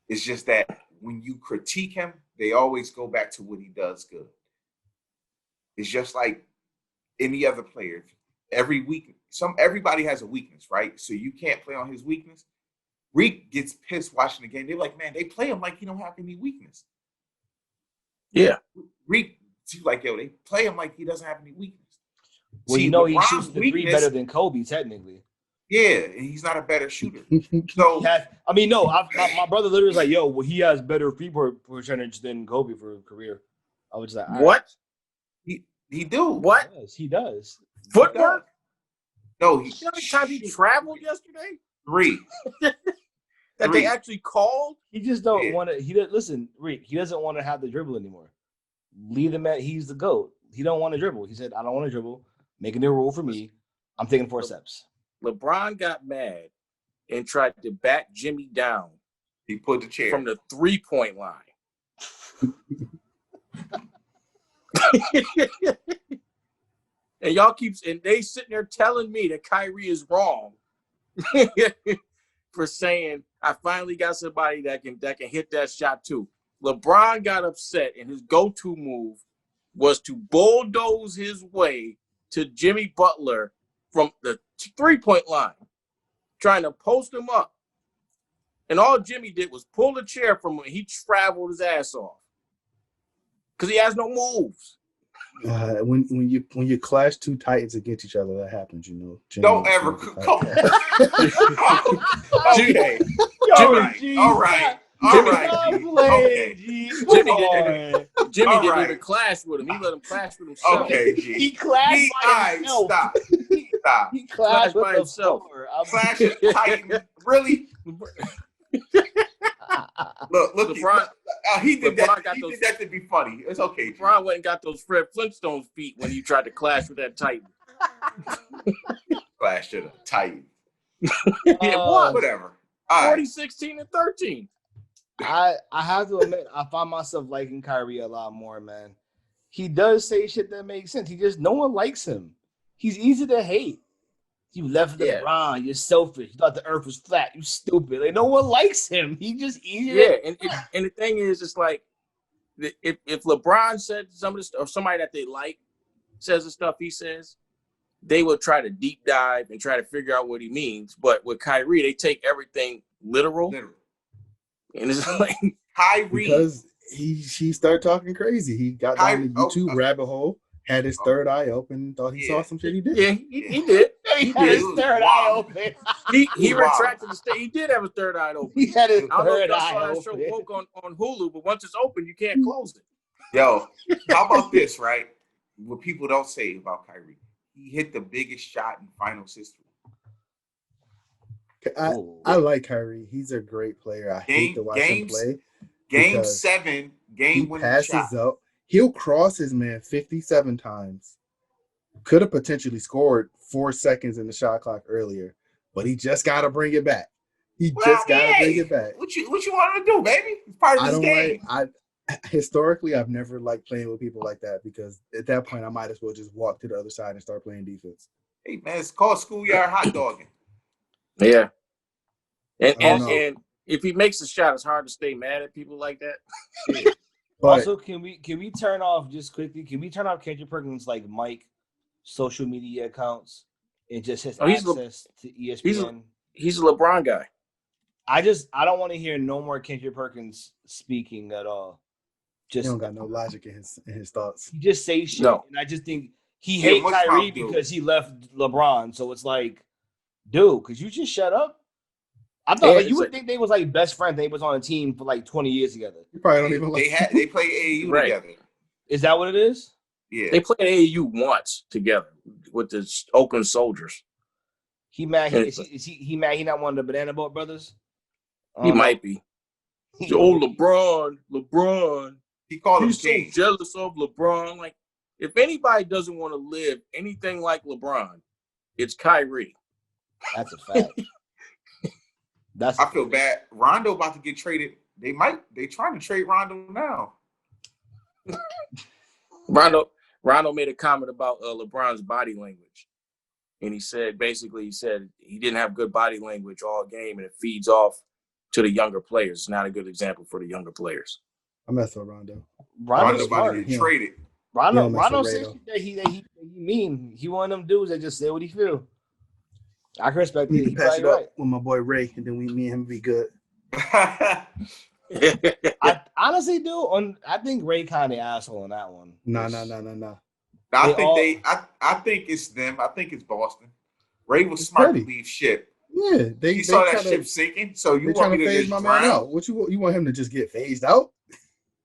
It's just that when you critique him, they always go back to what he does good. It's just like any other player. Every week, everybody has a weakness, right? So you can't play on his weakness. Riq gets pissed watching the game. They're like, man, they play him like he don't have any weakness. Yeah. Riq, like, yo, they play him like he doesn't have any weakness. Well, he shoots the three better than Kobe, technically. Yeah, and he's not a better shooter. So my brother literally was like, yo, well, he has better free percentage than Kobe for a career. I was like, what? He do. What? He does. Footwork? No, you know how many times he traveled yesterday? 3. They actually called? He just don't want to. Listen, Riq, he doesn't want to have the dribble anymore. Leave him he's the GOAT. He don't want to dribble. He said, I don't want to dribble. Make a new rule for me. I'm taking 4 steps. LeBron got mad and tried to back Jimmy down. He put the chair from the 3-point line. And they sitting there telling me that Kyrie is wrong for saying I finally got somebody that can hit that shot too. LeBron got upset, and his go-to move was to bulldoze his way to Jimmy Butler from the 3-point line, trying to post him up. And all Jimmy did was pull the chair from him. He traveled his ass off because he has no moves. When you clash two titans against each other, that happens. You know. Jimmy Don't ever come on. Okay. All right. Okay. Jimmy didn't even clash with him. He let him clash with himself. Okay, G. He clashed by himself. Stop. He clashed by himself. Clash of Titan. Really? Look, LeBron, he did that. He did that to be funny. It's okay. G. LeBron went and got those Fred Flintstone feet when he tried to clash with that Titan. Clash to the Titan. Whatever. 40, 16, and 13. I have to admit, I find myself liking Kyrie a lot more, man. He does say shit that makes sense. No one likes him. He's easy to hate. You left LeBron. You're selfish. You thought the earth was flat. You stupid. Like, no one likes him. He just easy. And the thing is, it's like if LeBron said some of this, or somebody that they like says the stuff he says, they will try to deep dive and try to figure out what he means. But with Kyrie, they take everything literal. And it's like Kyrie, because he started talking crazy. He got down the YouTube rabbit hole, had his third eye open, thought he saw some shit. He did. Yeah, he did. He had his third eye open. He retracted the state. He did have his third eye open. He had his I don't know if third y'all eye saw that open. show Woke on Hulu, but once it's open, you can't close it. Yo, how about this, right? What people don't say about Kyrie. He hit the biggest shot in finals history. I like Kyrie. He's a great player. I hate to watch him play. Game 7, game-winning shot. Up. He'll cross his man 57 times. Could have potentially scored 4 seconds in the shot clock earlier, but he just got to bring it back. Bring it back. What you want to do, baby? It's part of this game. Historically, I've never liked playing with people like that because at that point, I might as well just walk to the other side and start playing defense. Hey, man, it's called schoolyard hot dogging. Yeah. And if he makes a shot, it's hard to stay mad at people like that. Also, can we turn off just quickly? Can we turn off Kendrick Perkins' like Mike social media accounts and just his access to ESPN? He's a LeBron guy. I don't want to hear no more Kendrick Perkins speaking at all. He don't got no logic in his thoughts. He just say shit, no. And I just think he hates Kyrie because he left LeBron. So it's like, dude, could you just shut up? I thought you would think they was like best friends. They was on a team for like 20 years together. You probably don't even like they play AAU together. Is that what it is? Yeah, they played AAU once together with the Oakland Soldiers. He mad? He mad? He not one of the Banana Boat brothers? He might be. LeBron. He called him He's king. So jealous of LeBron. Like, if anybody doesn't want to live anything like LeBron, it's Kyrie. That's a fact. I feel bad. Rondo about to get traded. They trying to trade Rondo now. Rondo made a comment about LeBron's body language. And he said he didn't have good body language all game, and it feeds off to the younger players. It's not a good example for the younger players. I'm messing with Rondo. Rondo's about to get traded. Rondo said that he mean. He one of them dudes that just say what he feel. I can respect it. You can patch it up with my boy Ray, and then me and him be good. I honestly do. I think Ray kind of asshole on that one. No. I think it's them. I think it's Boston. Ray was smart to leave ship. Yeah, he saw that ship sinking. So you want me to phase my man out? What you want him to just get phased out?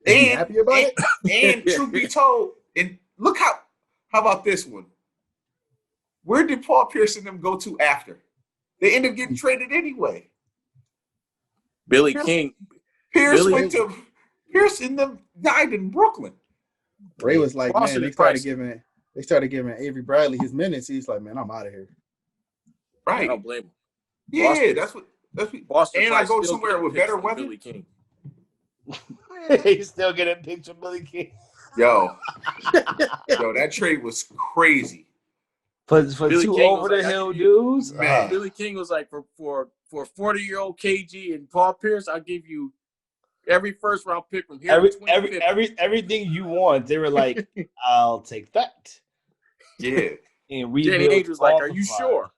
And happy about it? And truth be told, and look how about this one? Where did Paul Pierce and them go to after? They ended up getting traded anyway. Pierce and them died in Brooklyn. Ray was like, man, they started giving Avery Bradley his minutes. He's like, man, I'm out of here. Right. I don't blame him. Yeah, that's what Boston. And I go somewhere with better weather. Billy King. He's still getting picks from Billy King. Yo, that trade was crazy. For Billy two King was over the like, hill dudes. Man. Billy King was like, for 40-year-old KG and Paul Pierce, I'll give you every first round pick from here to 2050. Everything you want. They were like, I'll take that. Yeah. And rebuild. Danny Ainge was like, are you fly. sure?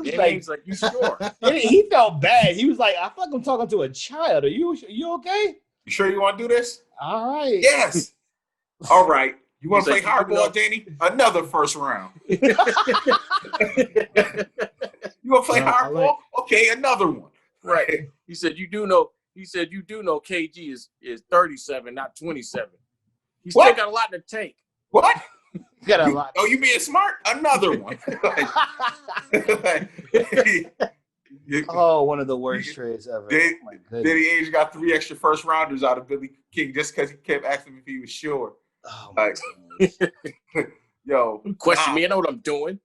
Danny Ainge like, you sure? He felt bad. He was like, I feel like I'm talking to a child. Are you okay? You sure you want to do this? All right. Yes. All right. You want to play like, hardball, Danny? Another first round. You want to play hardball? Okay, another one. Right. He said, you do know KG is 37, not 27. He's still got a lot to take. What? Got a lot. Oh, you being smart? Another one. Oh, one of the worst trades ever. Danny Ainge got 3 extra first rounders out of Billy King just because he kept asking him if he was sure. Oh my God. Yo. Question me, I know what I'm doing.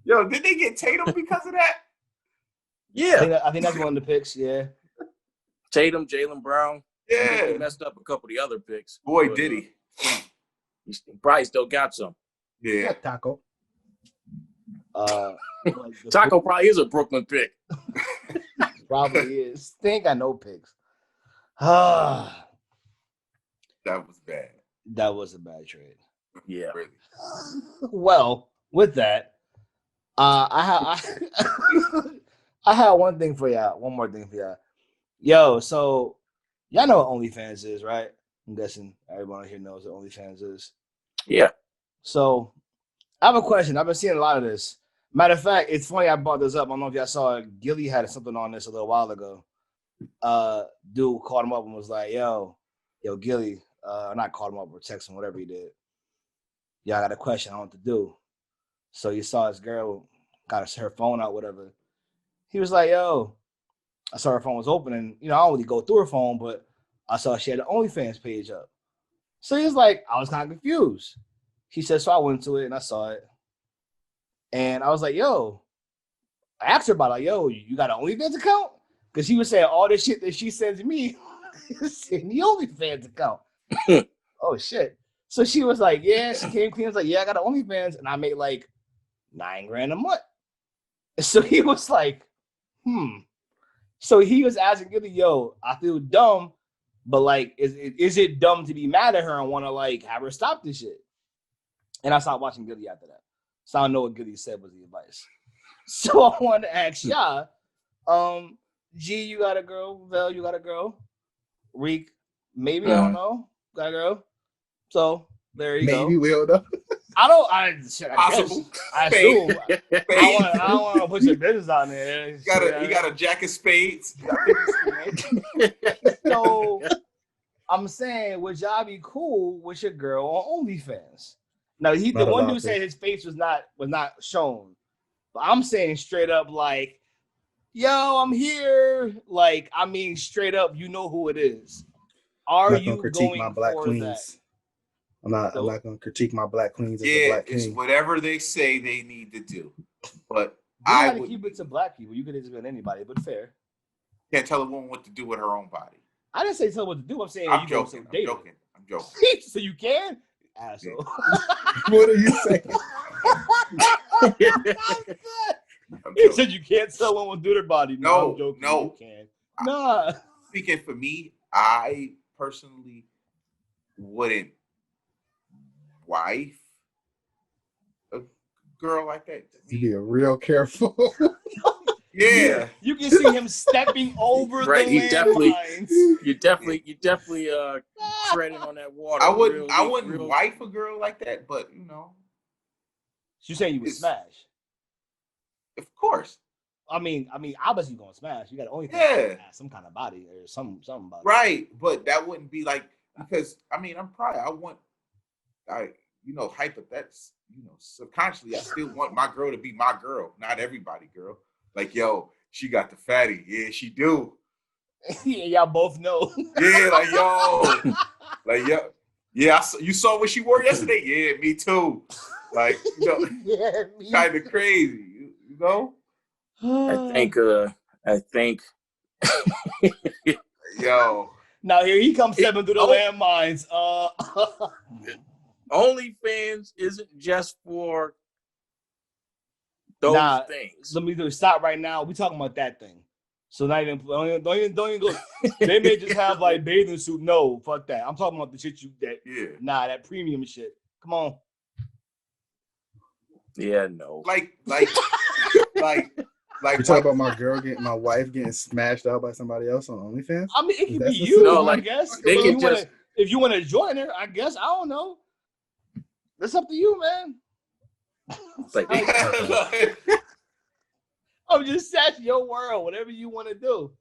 Yo, did they get Tatum because of that? Yeah. I think that's one of the picks, yeah. Tatum, Jaylen Brown. Yeah. He messed up a couple of the other picks. Boy, did he. He probably still got some. Yeah. Taco. Taco probably is a Brooklyn pick. Probably is. They ain't got no picks. That was bad. That was a bad trade. Yeah. Really. Well, with that, I have one more thing for y'all. Yo, so y'all know what OnlyFans is, right? I'm guessing everyone here knows what OnlyFans is. Yeah. So I have a question. I've been seeing a lot of this. Matter of fact, it's funny I brought this up. I don't know if y'all saw it. Gilly had something on this a little while ago. Dude called him up and was like, yo, Gilly, not called him up or text him, whatever he did. Yeah, I got a question. I don't know what to do. So you saw this girl got her phone out, whatever. He was like, yo, I saw her phone was open, and I don't really go through her phone, but I saw she had an OnlyFans page up. So he's like, I was kind of confused. He said, so I went to it and I saw it. And I was like, yo, I asked her about it, like, yo, you got an OnlyFans account? Because he was saying all this shit that she sends me is in the OnlyFans account. Oh, shit. So she was like, yeah, she came clean. I was like, yeah, I got an OnlyFans. And I made like $9,000 a month. So he was like, So he was asking Gilly, yo, I feel dumb, but like, is it dumb to be mad at her and want to like have her stop this shit? And I stopped watching Gilly after that. So I don't know what Gilly said was the advice. So I wanted to ask y'all, G, you got a girl. Vel, you got a girl. Riq, maybe, I don't know. Got a girl. So there you go. Maybe we'll know. I Possible. I assume. I don't want to put your business out there. You got a jack of spades. So I'm saying, would y'all be cool with your girl on OnlyFans? Now the one dude said his face was not shown. But I'm saying straight up, like, yo, I'm here. Like, I mean, straight up, you know who it is. Are you going critique my black queens? That? I'm not going to critique my black queens. Yeah, it's whatever they say they need to do. But I would keep it to black people. You could have been anybody, but fair. Can't tell a woman what to do with her own body. I didn't say tell her what to do. I'm saying I'm joking. So you can, asshole. What are you saying? He said you can't tell women what to do their body. No, I'm joking. No, you can. Nah. Speaking for me, I personally wouldn't wife a girl like that. You be real careful. Yeah. You can see him stepping over the landmines. You definitely treading on that water. I wouldn't wife a girl like that, but You saying you would smash? Of course. I mean, obviously you're gonna smash. You got to only some kind of body or something about it. Right, but that wouldn't be like, because hypothetically, subconsciously, I still want my girl to be my girl, not everybody girl. Like, yo, she got the fatty. Yeah, she do. Yeah, y'all both know. Yeah, like, yo. Yeah, you saw what she wore yesterday? Yeah, me too. Like, kind of crazy, I think. Yo. Now here he comes stepping through the landmines. OnlyFans isn't just for those things. Let me stop right now. We talking about that thing. So not even don't even go. They may just have like bathing suit. No, fuck that. I'm talking about the shit that premium shit. Come on. Yeah, no. Like You talk about my wife getting smashed out by somebody else on OnlyFans? I mean, it can be you. No, I guess they can just if you want to join her. I guess I don't know. That's up to you, man. It's like I'm just that's your world. Whatever you want to do.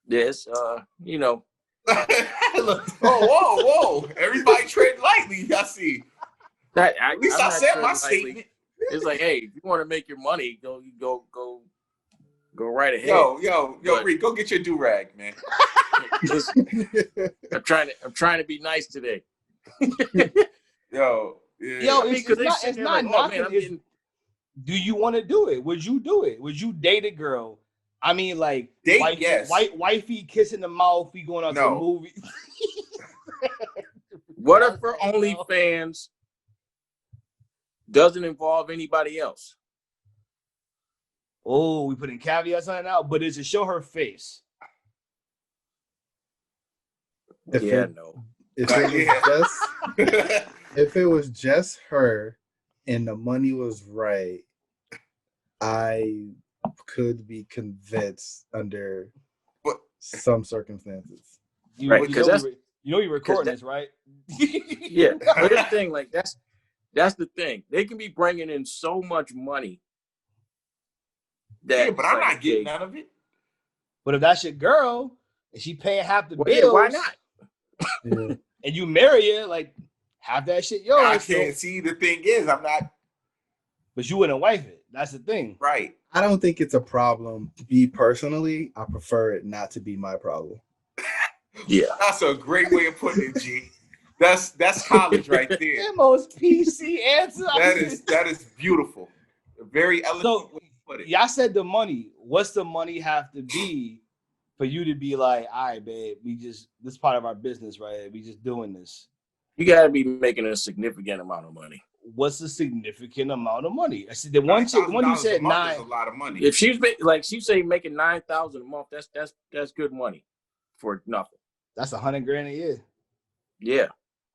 Yes, you know. Whoa! Everybody tread lightly. I see. At least I said my statement. It's like, hey, if you want to make your money, go right ahead. Yo, Riq, go get your do-rag, man. I'm trying to be nice today. Yo, it's not knocking. Do you want to do it? Would you do it? Would you date a girl? I mean, like, wifey kissing the mouth, we going out to a movie. What if her OnlyFans doesn't involve anybody else? Oh, we putting caveats on it now, but is it show her face? If it was just her and the money was right, I could be convinced under some circumstances. You know you're recording this, right? Yeah, but the thing, like that's the thing. They can be bringing in so much money. But I'm not getting none of it. But if that's your girl and she paying half the bills, yeah, why not? Yeah. And you marry her, like half that shit yours. I can't see. The thing is, I'm not. But you wouldn't wife it. That's the thing, right? I don't think it's a problem. Me personally, I prefer it not to be my problem. Yeah, that's a great way of putting it, G. That's college right there. The most PC answer. That is beautiful. A very elegant way to put it. Y'all said the money. What's the money have to be for you to be like, all right, babe, this is part of our business, right? We just doing this. You gotta be making a significant amount of money. What's a significant amount of money? I said the one you said $9 is a lot of money. If she's like she say making $9,000 a month, that's good money for nothing. That's $100,000 a year. Yeah,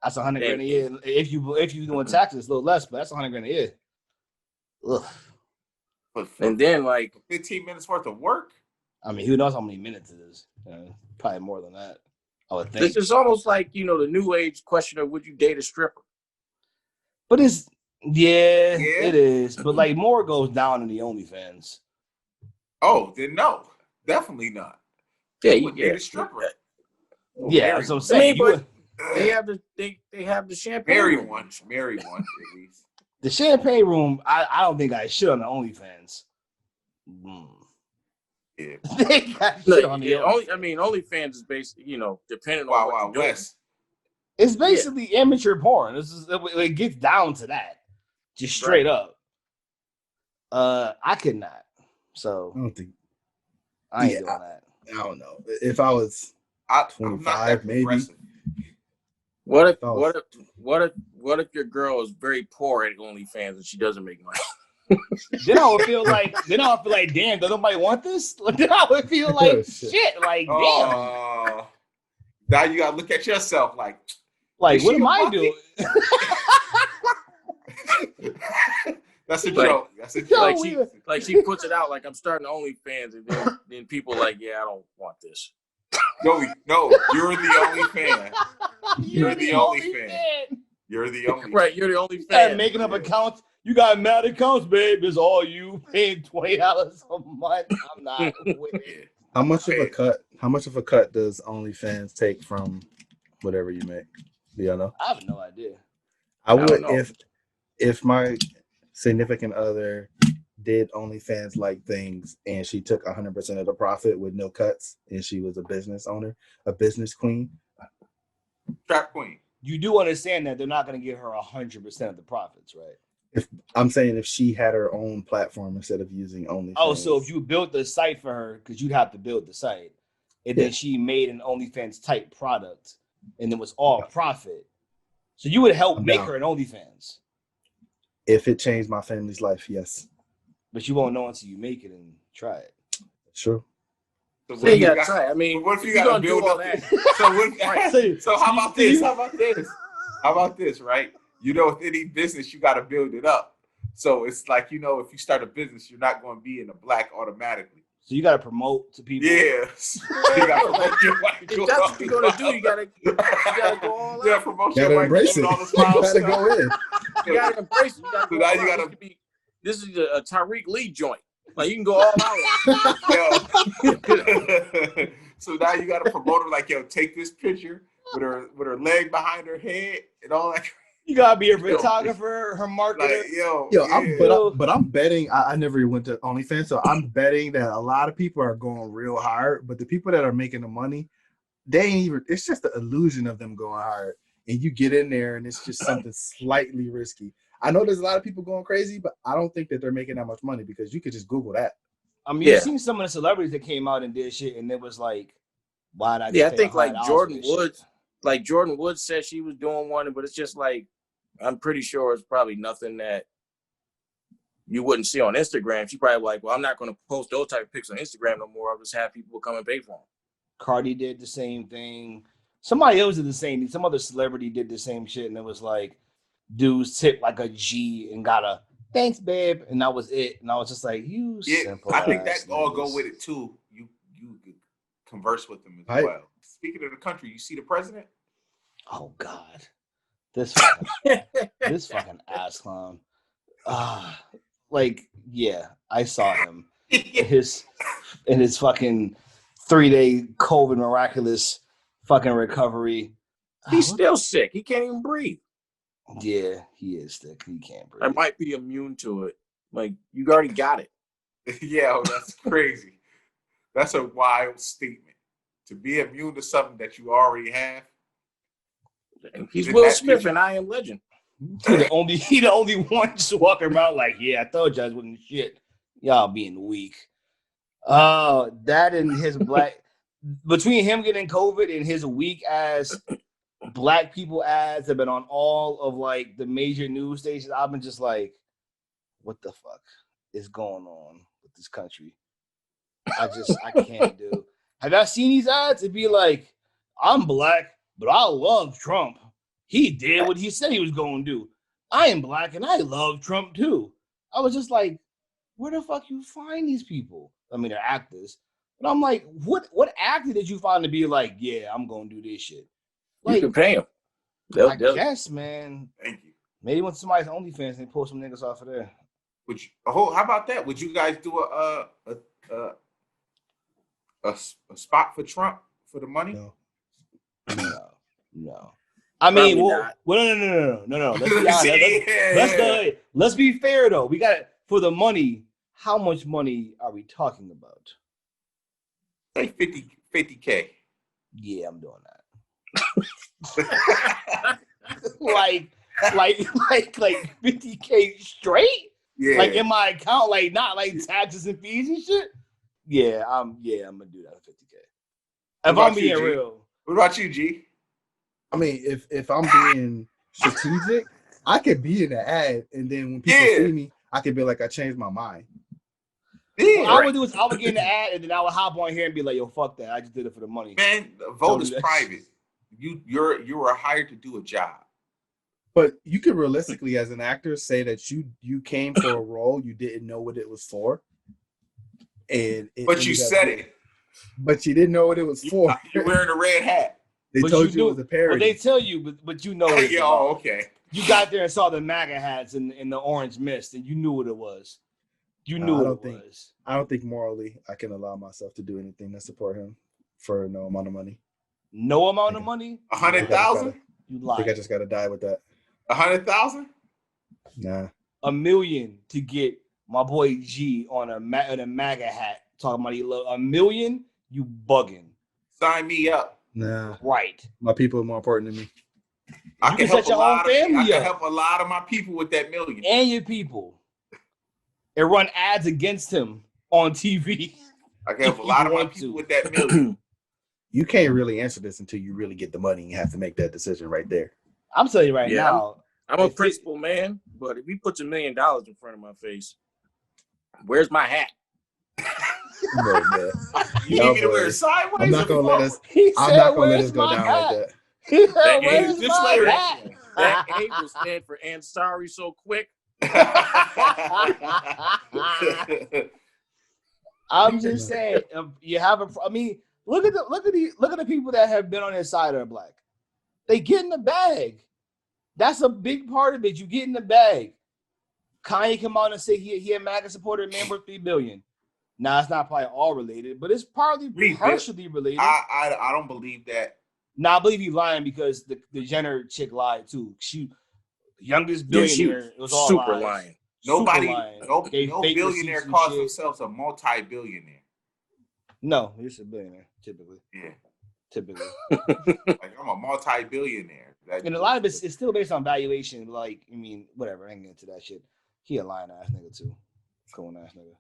that's $100,000 a year. If you doing taxes, a little less, but that's $100,000 a year. Ugh. And then like 15 minutes worth of work. I mean, who knows how many minutes it is? Probably more than that. I would think. This is almost like the new age question of would you date a stripper? But it is. But like more goes down in the OnlyFans. Oh, then no, definitely not. Yeah, you date a stripper. Yeah, that's what I'm saying. They have the champagne. Marry one at least. The champagne room, I don't think I shit on the OnlyFans. Yeah. They got shit on the OnlyFans is basically, depending on what you're doing. It's basically immature porn. It gets down to that. Just straight up. I could not. So I don't think I ain't doing that. I don't know. If I was 25, maybe. What if your girl is very poor at OnlyFans and she doesn't make money? Then I would feel like, damn, does nobody want this? Then I would feel like shit. Like, damn. Now you gotta look at yourself like what am I doing? That's a joke. That's a joke. She puts it out like I'm starting OnlyFans, and then people like, yeah, I don't want this. No, you're the only fan. You're the only fan. You're the only right. You're the only fan. Making up accounts. You got mad accounts, babe. It's all you paying $20 a month. I'm not with it. How much of a cut does OnlyFans take from whatever you make? Do y'all know? I have no idea. I would if my significant other did OnlyFans like things and she took 100% of the profit with no cuts and she was a business owner, a business queen. Trap queen. You do understand that they're not going to give her 100% of the profits, right? If she had her own platform instead of using OnlyFans. Oh, so if you built the site for her, because you'd have to build the site, and then she made an OnlyFans type product, and it was all profit, So you would help I'm make down. her an OnlyFans, If it changed my family's life, yes. but you won't know until you make it and try it. Sure. So you gotta try. I mean, what if you you're gotta gonna build do all up that? So how about this? How about this? How about this, right? You know, with any business, you gotta build it up. So it's like, you know, if you start a business, you're not going to be in the black automatically. So you got to promote to people. Yes. You got to promote your wife. If that's what you're gonna do, you gotta go all out. Yeah, promote You your gotta wife. embrace it. All the You gotta stuff. go in. You gotta embrace it. You gotta So go now all you out. gotta. This is a Tyreek Lee joint. Like you can go all out. Yeah. So now you got to promote her like, yo, take this picture with her leg behind her head and all that. You gotta be a photographer, her marketer. Like, Yo, yeah. but I'm betting. I never went to OnlyFans, so I'm betting that a lot of people are going real hard. But the people that are making the money, they ain't even. It's just the illusion of them going hard, and you get in there, and it's just something slightly risky. I know there's a lot of people going crazy, but I don't think that they're making that much money because you could just Google that. I mean, you've seen some of the celebrities that came out and did shit, and it was like, why'd I? Yeah, I think like Jordan Woods. Like Jordan Woods said she was doing one, but it's just like. I'm pretty sure it's probably nothing that you wouldn't see on Instagram. She probably like, well, I'm not going to post those type of pics on Instagram no more. I'll just have people come and pay for them. Cardi did the same thing. Somebody else did the same thing. Some other celebrity did the same shit, and it was like, dudes tipped like a G and got a thanks, babe, and that was it. And I was just like, simple. I think that all go with it too. You could converse with them as well. Speaking of the country, you see the president? Oh God. This fucking ass clown. Like, yeah, I saw him in his fucking 3-day COVID miraculous fucking recovery. He's still sick. He can't even breathe. Yeah, he is sick. He can't breathe. I might be immune to it. Like, you already got it. Yeah, that's crazy. That's a wild statement. To be immune to something that you already have. He's Will Smith and I Am Legend. He the only one just walking around like, yeah, I told you I wasn't shit. Y'all being weak. That and his black between him getting COVID and his weak ass black people ads have been on all of like the major news stations. I've been just like, what the fuck is going on with this country? I can't do. Have I seen these ads? It'd be like, I'm black, but I love Trump. He did what he said he was going to do. I am black and I love Trump too. I was just like, where the fuck you find these people? I mean, they're actors. But I'm like, what actor did you find to be like, yeah, I'm going to do this shit? Like, you can pay them. I guess, man. Thank you. Maybe when somebody's OnlyFans, they pull some niggas off of there. Would you, how about that? Would you guys do a spot for Trump for the money? No. I mean, no. Let's be honest. Let's be fair though. We got it for the money. How much money are we talking about? Say 50K. Yeah, I'm doing that. like 50K straight? Yeah. Like in my account, like not like taxes and fees and shit. Yeah, I'm gonna do that for 50K. If I'm being real. What about you, G? I mean, if I'm being strategic, I could be in the ad, and then when people see me, I could be like, I changed my mind. Yeah, what I would do is I would get in the ad, and then I would hop on here and be like, yo, fuck that. I just did it for the money. Man, the vote is private. You were hired to do a job. But you could realistically, as an actor, say that you came for a role, you didn't know what it was for. But you said it. But you didn't know what it was for. You're wearing a red hat. They told you it was a parody. Well, they tell you, but you know it. Oh, okay. You got there and saw the MAGA hats in the orange mist, and you knew what it was. You knew what it was. I don't think morally I can allow myself to do anything to support him for no amount of money. No amount of money? 100,000? You lie. I think I just got to die with that. 100,000? Nah. $1 million to get my boy G on a MAGA hat. Talking about he love $1 million? You bugging. Sign me up. Nah. Right. My people are more important than me. I can help a lot of my people with that $1 million. And your people. And run ads against him on TV. I can help a lot of my people with that $1 million. You can't really answer this until you really get the money. You have to make that decision right there. I'm telling you right Yeah, now. I'm a principal man, but if he puts $1 million in front of my face, where's my hat? No, man. You No, need me to boy. wear it sideways? I'm not gonna let us. He I'm said, not gonna let "Where's us go my down hat?" like that. He said, That "Where's A, my later. hat?" that A will stand for "and sorry so quick." I'm just saying, you have a. I mean, look at the people that have been on his side are black. They get in the bag. That's a big part of it. You get in the bag. Kanye come out and say he a MAGA supporter, man worth $3 billion. Now it's not probably all related, but it's probably partially related. I don't believe that. Now I believe he's lying because the Jenner chick lied too. She youngest billionaire. It was all super lies. lying. Nobody, lying. no fake billionaire receipts and calls shit. themselves a multi-billionaire. No, you're just a billionaire, typically. Yeah. Typically. Like, I'm a multi-billionaire. And a lot of it's still based on valuation. Like, I mean, whatever. I ain't get into that shit. He a lying ass nigga too. Cool ass nigga.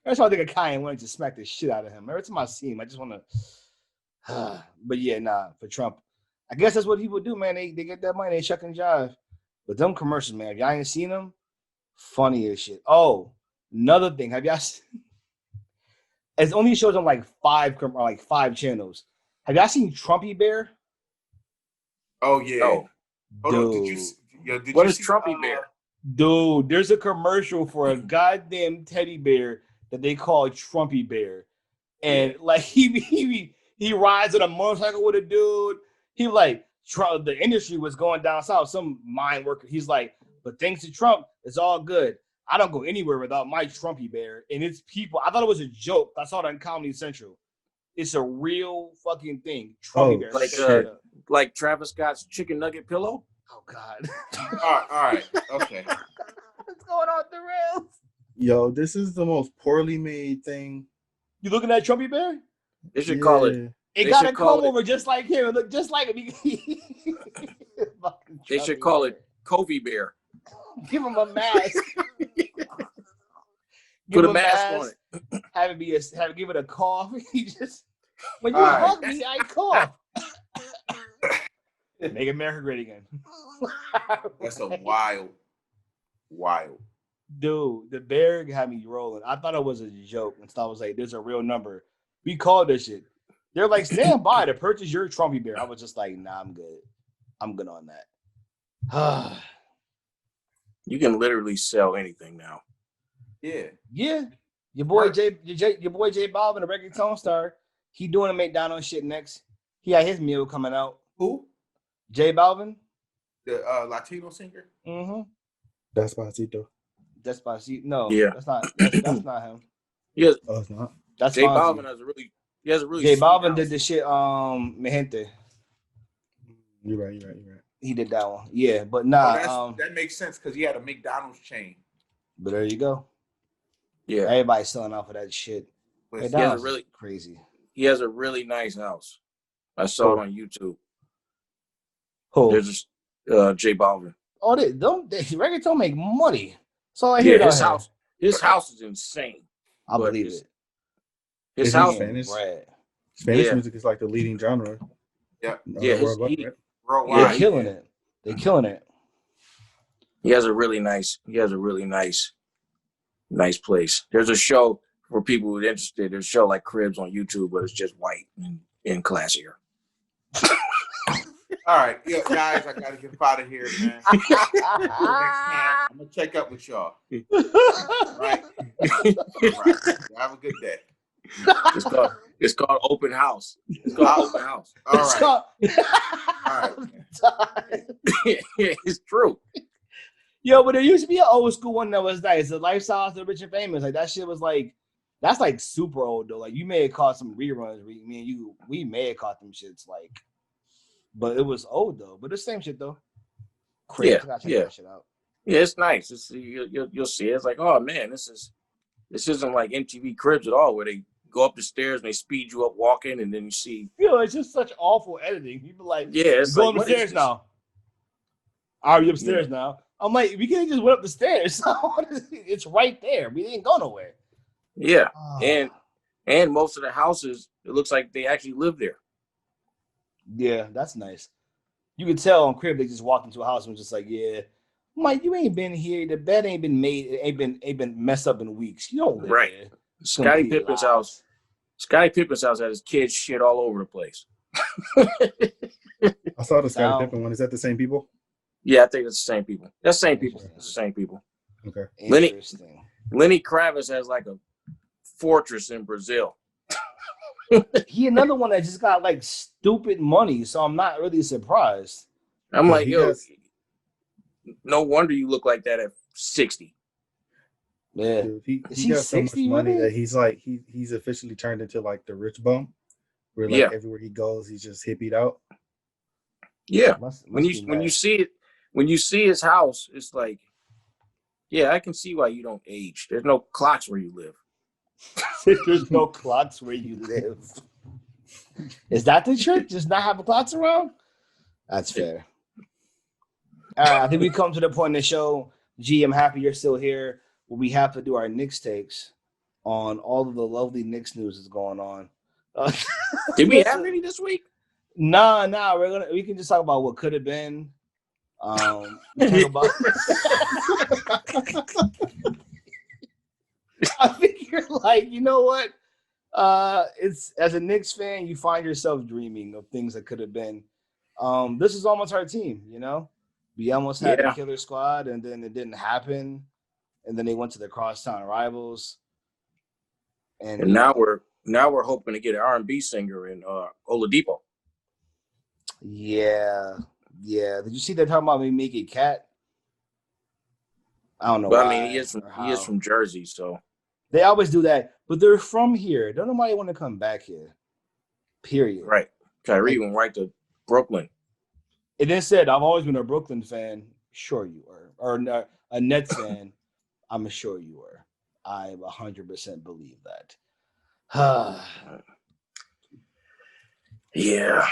That's why I think Kanye wanted to smack the shit out of him. Every time I see him, I just want to. But yeah, nah, for Trump. I guess that's what people do, man. They get that money, they chuck and jive. But them commercials, man, if y'all ain't seen them, funny as shit. Oh, another thing. Have y'all seen? It only shows on like five channels. Have y'all seen Trumpy Bear? Oh yeah. No. Hold on. Did what is Trumpy Bear? Dude, there's a commercial for a goddamn teddy bear that they call Trumpy Bear, and like he rides on a motorcycle with a dude. He like the industry was going down south. Some mine worker. He's like, but thanks to Trump, it's all good. I don't go anywhere without my Trumpy Bear, and it's people. I thought it was a joke. I saw it on Comedy Central. It's a real fucking thing. Trumpy Bear, like Travis Scott's chicken nugget pillow. Oh God! All right, okay. What's going on the rails? Yo, this is the most poorly made thing. You looking at Trumpy Bear? They should call it. It got a comb over just like him. It looked just like him. They should call it Covey Bear. Give him a mask. Put a mask on it. Give it a cough. He just when you hug me, I cough. Make America great again. That's a wild. Dude, the bear had me rolling. I thought it was a joke, and so I was like, "There's a real number." We called this shit. They're like, "Stand by to purchase your Trumpy Bear." I was just like, "Nah, I'm good. I'm good on that." You can literally sell anything now. Yeah. Your boy J Balvin, the reggaeton star, he doing a McDonald's shit next. He had his meal coming out. Who? J Balvin, the Latino singer. Mm-hmm. Despacito. No, yeah, that's not him. Yes, it's not. That's J Balvin has a really. J Balvin did the shit. Mi Gente. You're right. He did that one. Yeah, but nah. That makes sense because he had a McDonald's chain. But there you go. Yeah, everybody's selling off of that shit. He has crazy. He has a really nice house. I saw it on YouTube. Who? There's J Balvin. Oh, they reggaeton make money. So I hear his house is insane. I believe it. His house, Spanish music is like the leading genre. Yeah, worldwide. They're killing it. They're killing it. He has a really nice place. There's a show for people who are interested. There's a show like Cribs on YouTube, but it's just white and classier. All right, guys, I gotta get out of here, man. Next time, I'm gonna check up with y'all. Right. Have a good day. It's called Open House. It's called Open House. All right. It's true. Yo, but there used to be an old school one that was nice. The Lifestyles of the Rich and Famous. Like that shit was like, that's like super old though. Like you may have caught some reruns. We may have caught them shits like, but it was old though. But the same shit though. Crazy. Yeah. That shit out. Yeah, it's nice. You'll see it. It's like, oh man, this isn't like MTV Cribs at all, where they go up the stairs and they speed you up walking, and then you see. It's just such awful editing. People like, it's go like, upstairs now. Are you upstairs now? I'm like, we could have just went up the stairs. It's right there. We didn't go nowhere. Yeah, and most of the houses, it looks like they actually live there. Yeah, that's nice. You could tell on Crib they just walked into a house and was just like, yeah, Mike, you ain't been here. The bed ain't been made. It ain't been messed up in weeks. You don't live Right. here. Scottie Complete Pippen's lies. house. Scottie Pippen's house had his kids shit all over the place. I saw the Scottie Now- Pippen one. Is that the same people? Yeah, I think it's the same people. That's the same people. It's the same people. Okay. Interesting. Lenny Kravitz has like a fortress in Brazil. He another one that just got like stupid money, so I'm not really surprised. I'm Well, like, he yo, has- no wonder you look like that at 60. Yeah. Dude, he Is he got so much 60 money really? that he's like he's officially turned into like the rich bum, where like Yeah. everywhere he goes, he's just hippied out. Yeah. Must When be you nice. see it, when you see his house, it's like, yeah, I can see why you don't age. There's no clocks where you live. There's no clocks where you live. Is that the trick? Just not have clocks around? That's fair. All right, I think we come to the point in the show. G, I'm happy you're still here. Where we have to do our Knicks takes on all of the lovely Knicks news that's going on. Did we have listen, any this week? Nah. We can just talk about what could have been. We talk about. I think you're like, you know what? It's as a Knicks fan, you find yourself dreaming of things that could have been. This is almost our team, you know. We almost had a killer squad, and then it didn't happen, and then they went to the crosstown rivals, And now we're hoping to get an R&B singer in Oladipo. yeah. Did you see they're talking about me making Cat? I don't know. But why I mean, he is from Jersey, so they always do that, but they're from here. Don't nobody want to come back here. Period. right. Kyrie went right to Brooklyn. It then said, "I've always been a Brooklyn fan." Sure, you were, or a Nets fan. I'm sure you were. I 100% believe that. Yeah.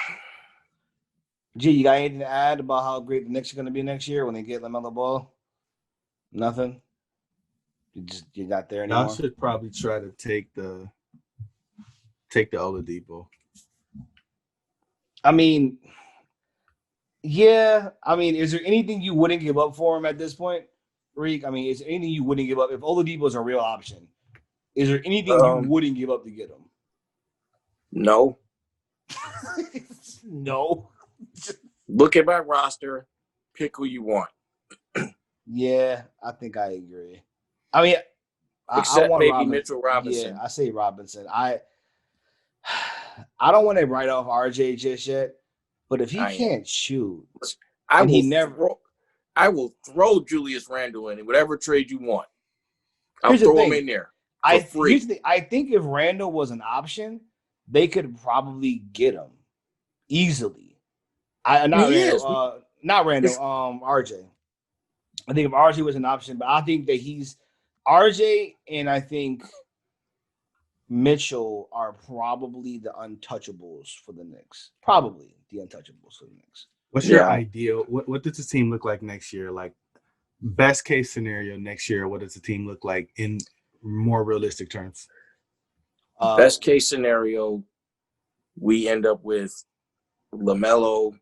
Gee, you got anything to add about how great the Knicks are going to be next year when they get LaMelo Ball? Nothing. You're not there anymore. I should probably try to take the Oladipo. I mean, yeah. I mean, is there anything you wouldn't give up for him at this point, Riq? I mean, is there anything you wouldn't give up if Oladipo is a real option? Is there anything you wouldn't give up to get him? No. No. Look at my roster. Pick who you want. Yeah, I think I agree. I mean, Except I want maybe Robinson. Mitchell Robinson. Yeah, I say Robinson. I don't want to write off RJ just yet, but if he can't shoot, I will throw Julius Randle in whatever trade you want. I'll throw him in there for free. I think if Randle was an option, they could probably get him easily. RJ. I think if RJ was an option, but I think that he's RJ and I think Mitchell are probably the untouchables for the Knicks. Probably the untouchables for the Knicks. What's your ideal? What does the team look like next year? Like best case scenario next year, what does the team look like in more realistic terms? Best case scenario, we end up with LaMelo,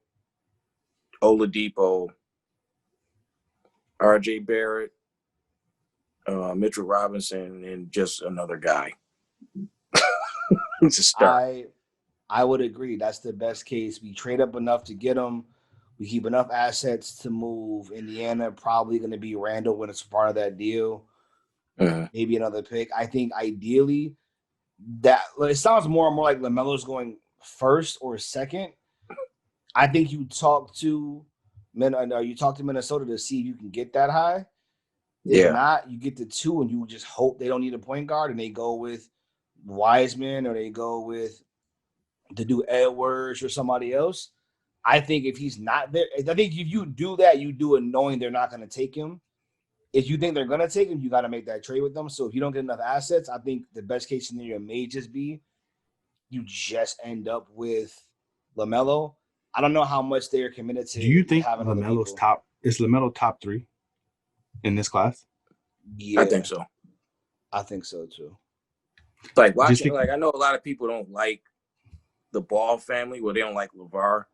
Oladipo, RJ Barrett, Mitchell Robinson, and just another guy. It's a start. I would agree. That's the best case. We trade up enough to get him. We keep enough assets to move. Indiana probably going to be Randall when it's part of that deal. Maybe another pick. I think ideally that it sounds more and more like LaMelo's going first or second. I think you talk to Minnesota to see if you can get that high. If not, you get to 2 and you just hope they don't need a point guard and they go with Wiseman or they go with the dude Edwards or somebody else. I think if he's not there, I think if you do that, you do it knowing they're not going to take him. If you think they're going to take him, you got to make that trade with them. So if you don't get enough assets, I think the best case scenario may just be you just end up with LaMelo. I don't know how much they are committed to. Do you think LaMelo's LaMelo top 3 in this class? Yeah, I think so. I think so too. Like watching, I know a lot of people don't like the Ball family, where they don't like LeVar.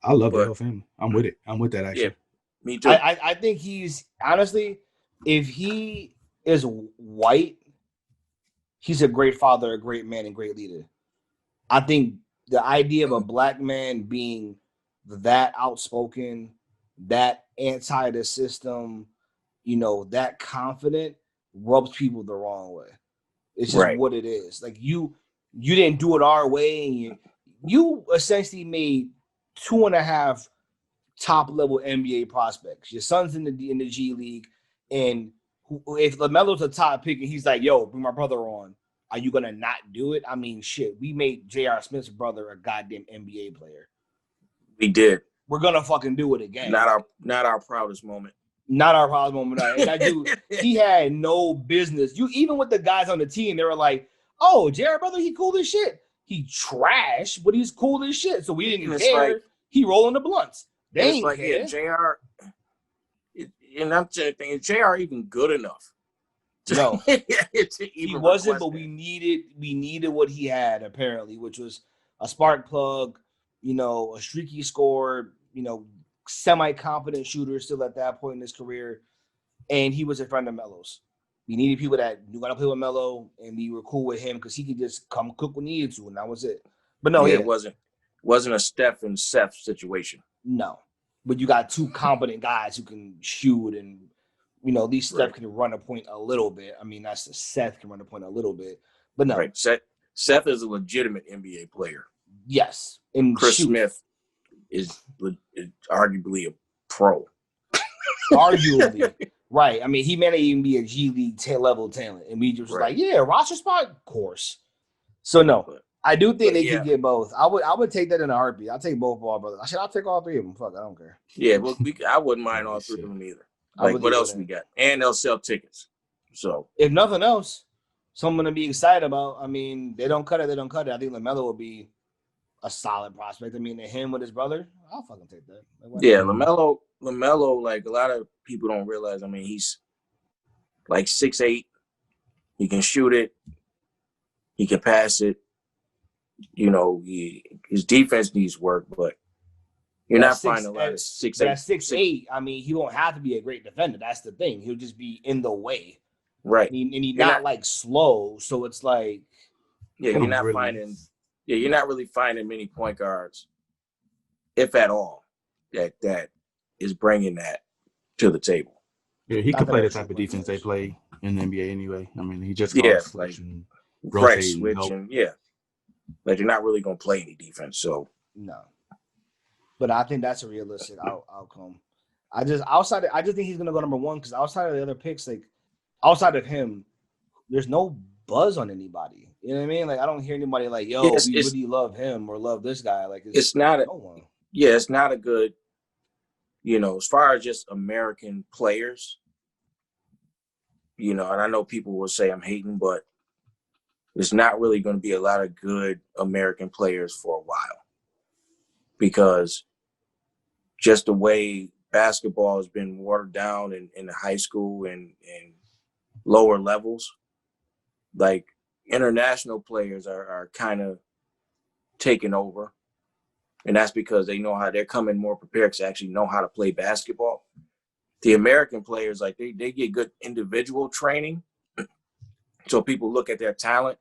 I love the But- whole family. I'm with it. I'm with that actually. Yeah, me too. I think he's honestly, if he is white, he's a great father, a great man, and great leader. I think the idea of a black man being that outspoken, that anti the system, that confident rubs people the wrong way. It's just Right. what it is. Like you didn't do it our way, and you essentially made 2.5 top level NBA prospects. Your son's in the G League, and if LaMelo's a top pick and he's like, "Yo, bring my brother on," are you gonna not do it? I mean, shit, we made J.R. Smith's brother a goddamn NBA player. We did. We're gonna fucking do it again. Not our proudest moment. Not our proudest moment. And that dude, he had no business. Even with the guys on the team, they were like, "Oh, J.R. brother, he cool as shit. He trash, but he's cool as shit." So we didn't care. Like, he rolling the blunts. They ain't like, care. yeah, JR. And I'm thinking, JR even good enough? No, he wasn't. But we needed what he had apparently, which was a spark plug, a streaky scorer, semi-competent shooter still at that point in his career, and he was a friend of Melo's. We needed people that knew how to play with Melo, and we were cool with him because he could just come cook when he needed to, and that was it. But no, it wasn't a Steph and Seth situation. No, but you got two competent guys who can shoot, and at least Steph can run a point a little bit. I mean, that's Seth can run a point a little bit, but no. Right. Seth is a legitimate NBA player. Yes, and Chris Smith is arguably a pro. Arguably, right. I mean, he may not even be a G League level talent, and we just was like, yeah, roster spot, of course. So no, I do think they can get both. I would take that in a heartbeat. I'll take both ball brothers. I'll take all three of them. Fuck, I don't care. Yeah, well, I wouldn't mind all three of them either. Like, what else we got? And they'll sell tickets. So if nothing else, someone to be excited about. I mean, they don't cut it. I think LaMelo would be a solid prospect. I mean, him with his brother, I'll fucking take that. Yeah, LaMelo, like a lot of people don't realize. I mean, he's like 6'8". He can shoot it. He can pass it. His defense needs work, but you're not finding a lot of 6'8". That's 6'8". I mean, he won't have to be a great defender. That's the thing. He'll just be in the way. Right. And he's not like slow. So it's like, you're not finding. Yeah, you're not really finding many point guards, if at all, that is bringing that to the table. Yeah, he can play the type of defense they play in the NBA anyway. I mean, he just switch and like you're not really gonna play any defense. So no, but I think that's a realistic outcome. I just think he's gonna go number one because outside of the other picks, like outside of him, there's no buzz on anybody. You know what I mean? Like I don't hear anybody like, "Yo, we really love him or love this guy." Like it's not no one. Yeah, it's not a good. As far as just American players, and I know people will say I'm hating, but there's not really going to be a lot of good American players for a while because just the way basketball has been watered down in high school and lower levels, like international players are kind of taking over. And that's because they know how they're coming more prepared to actually know how to play basketball. The American players, like they get good individual training. So people look at their talent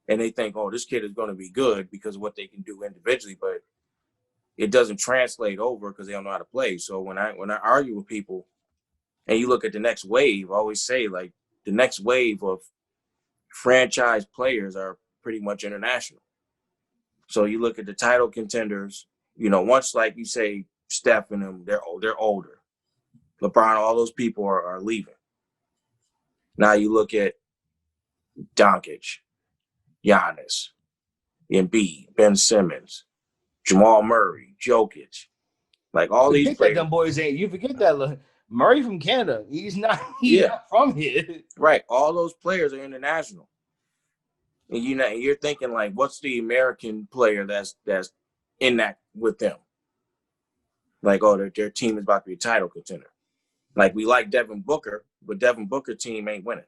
and they think, oh, this kid is going to be good because of what they can do individually, but it doesn't translate over because they don't know how to play. So when I argue with people and you look at the next wave, I always say like the next wave of franchise players are pretty much international. So you look at the title contenders, once like you say Steph and them, they're older. LeBron, all those people are leaving. Now you look at Doncic, Giannis, Embiid, Ben Simmons, Jamal Murray, Jokic, like all these players. Them boys ain't. You forget that Murray from Canada. He's not from here. Right. All those players are international. And you're thinking like, what's the American player that's in that with them? Like, oh, their team is about to be a title contender. Like we like Devin Booker, but Devin Booker team ain't winning.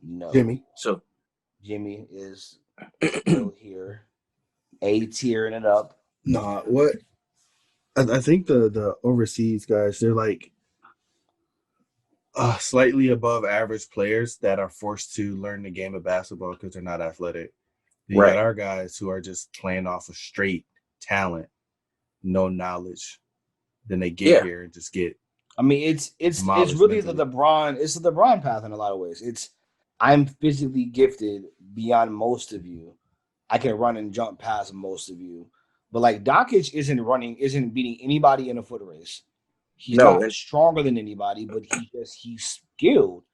No. Jimmy. So Jimmy is still here. A-tiering it up. Nah, what I think the overseas guys, they're like slightly above average players that are forced to learn the game of basketball because they're not athletic. You got Right. our guys who are just playing off of straight talent, no knowledge. Then they get Yeah. here and just get I mean, it's demolished really mentally. it's the LeBron path in a lot of ways. It's I'm physically gifted beyond most of you. I can run and jump past most of you. But like Doncic isn't beating anybody in a foot race. He's No, not stronger than anybody, but he's skilled.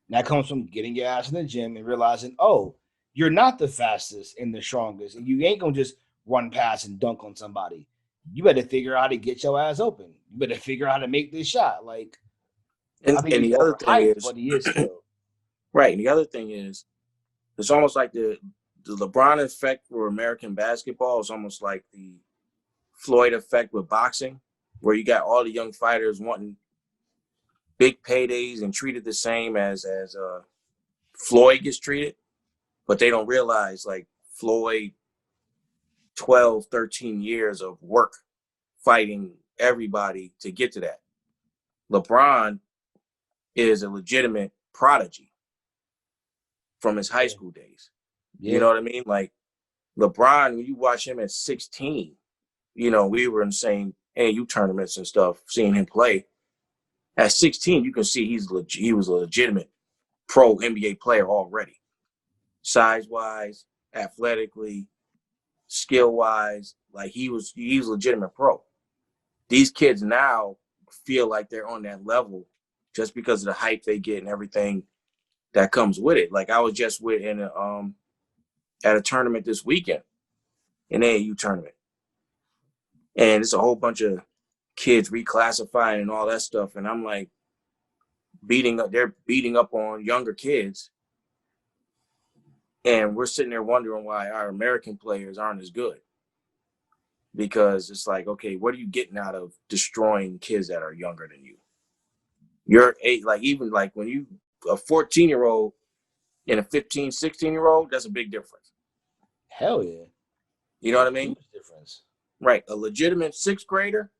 And that comes from getting your ass in the gym and realizing, oh, you're not the fastest and the strongest, and you ain't gonna just run past and dunk on somebody. You better figure out how to get your ass open. You better figure out how to make this shot. Like I think and he's the other thing overhyped, is but he is skilled. right. And the other thing is, it's almost like the LeBron effect for American basketball is almost like the Floyd effect with boxing, where you got all the young fighters wanting big paydays and treated the same as Floyd gets treated, but they don't realize like Floyd 12, 13 years of work fighting everybody to get to that. LeBron is a legitimate prodigy from his high school days. You Yeah. know what I mean? Like LeBron, when you watch him at 16, you know, we were in the same AAU tournaments and stuff, seeing him play. At 16, you can see he was a legitimate pro NBA player already. Size-wise, athletically, skill-wise, like he was a legitimate pro. These kids now feel like they're on that level just because of the hype they get and everything that comes with it. Like I was just at a tournament this weekend, an AAU tournament, and it's a whole bunch of kids reclassifying and all that stuff, and I'm like they're beating up on younger kids, and we're sitting there wondering why our American players aren't as good, because it's like, okay, what are you getting out of destroying kids that are younger than you? You're eight, like even like when you a 14-year-old and a 15, 16-year-old, that's a big difference. Hell yeah. You know what I mean? Huge difference. Right. A legitimate sixth grader,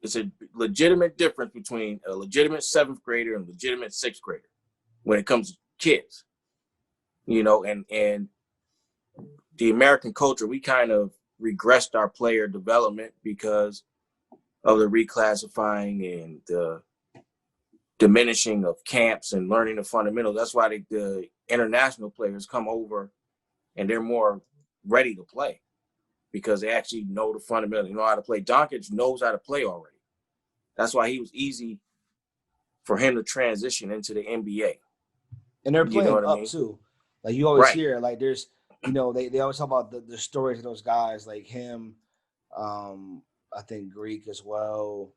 it's a legitimate difference between a legitimate seventh grader and a legitimate sixth grader when it comes to kids. You know, and the American culture, we kind of regressed our player development because of the reclassifying and the diminishing of camps and learning the fundamentals. That's why the international players come over and they're more ready to play because they actually know the fundamentals, know how to play. Doncic knows how to play already. That's why he was easy for him to transition into the NBA. And they're You know playing what I up mean? too. Like you always Right. hear, like there's, they always talk about the stories of those guys, like him, I think Greek as well,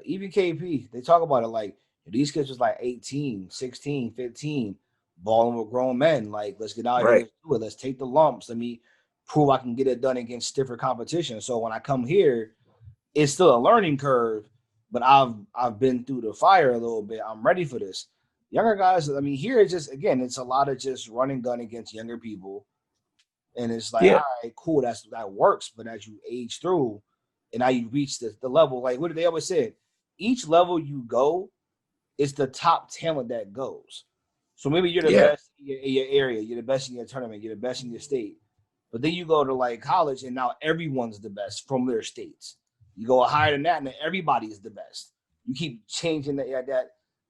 even KP. They talk about it like these kids was like 18, 16, 15, balling with grown men. Like, let's get out here, Right. let's do it, let's take the lumps. Let me prove I can get it done against stiffer competition. So when I come here, it's still a learning curve, but I've been through the fire a little bit. I'm ready for this. Younger guys, I mean, here it's just again, it's a lot of just running gun against younger people, and it's like, Yeah. all right, cool, that works. But as you age through, and now you reach the level, like what did they always say? Each level you go, it's the top talent that goes. So maybe you're the Yeah. best in your area, you're the best in your tournament, you're the best in your state. But then you go to like college, and now everyone's the best from their states. You go higher than that, and then everybody is the best. You keep changing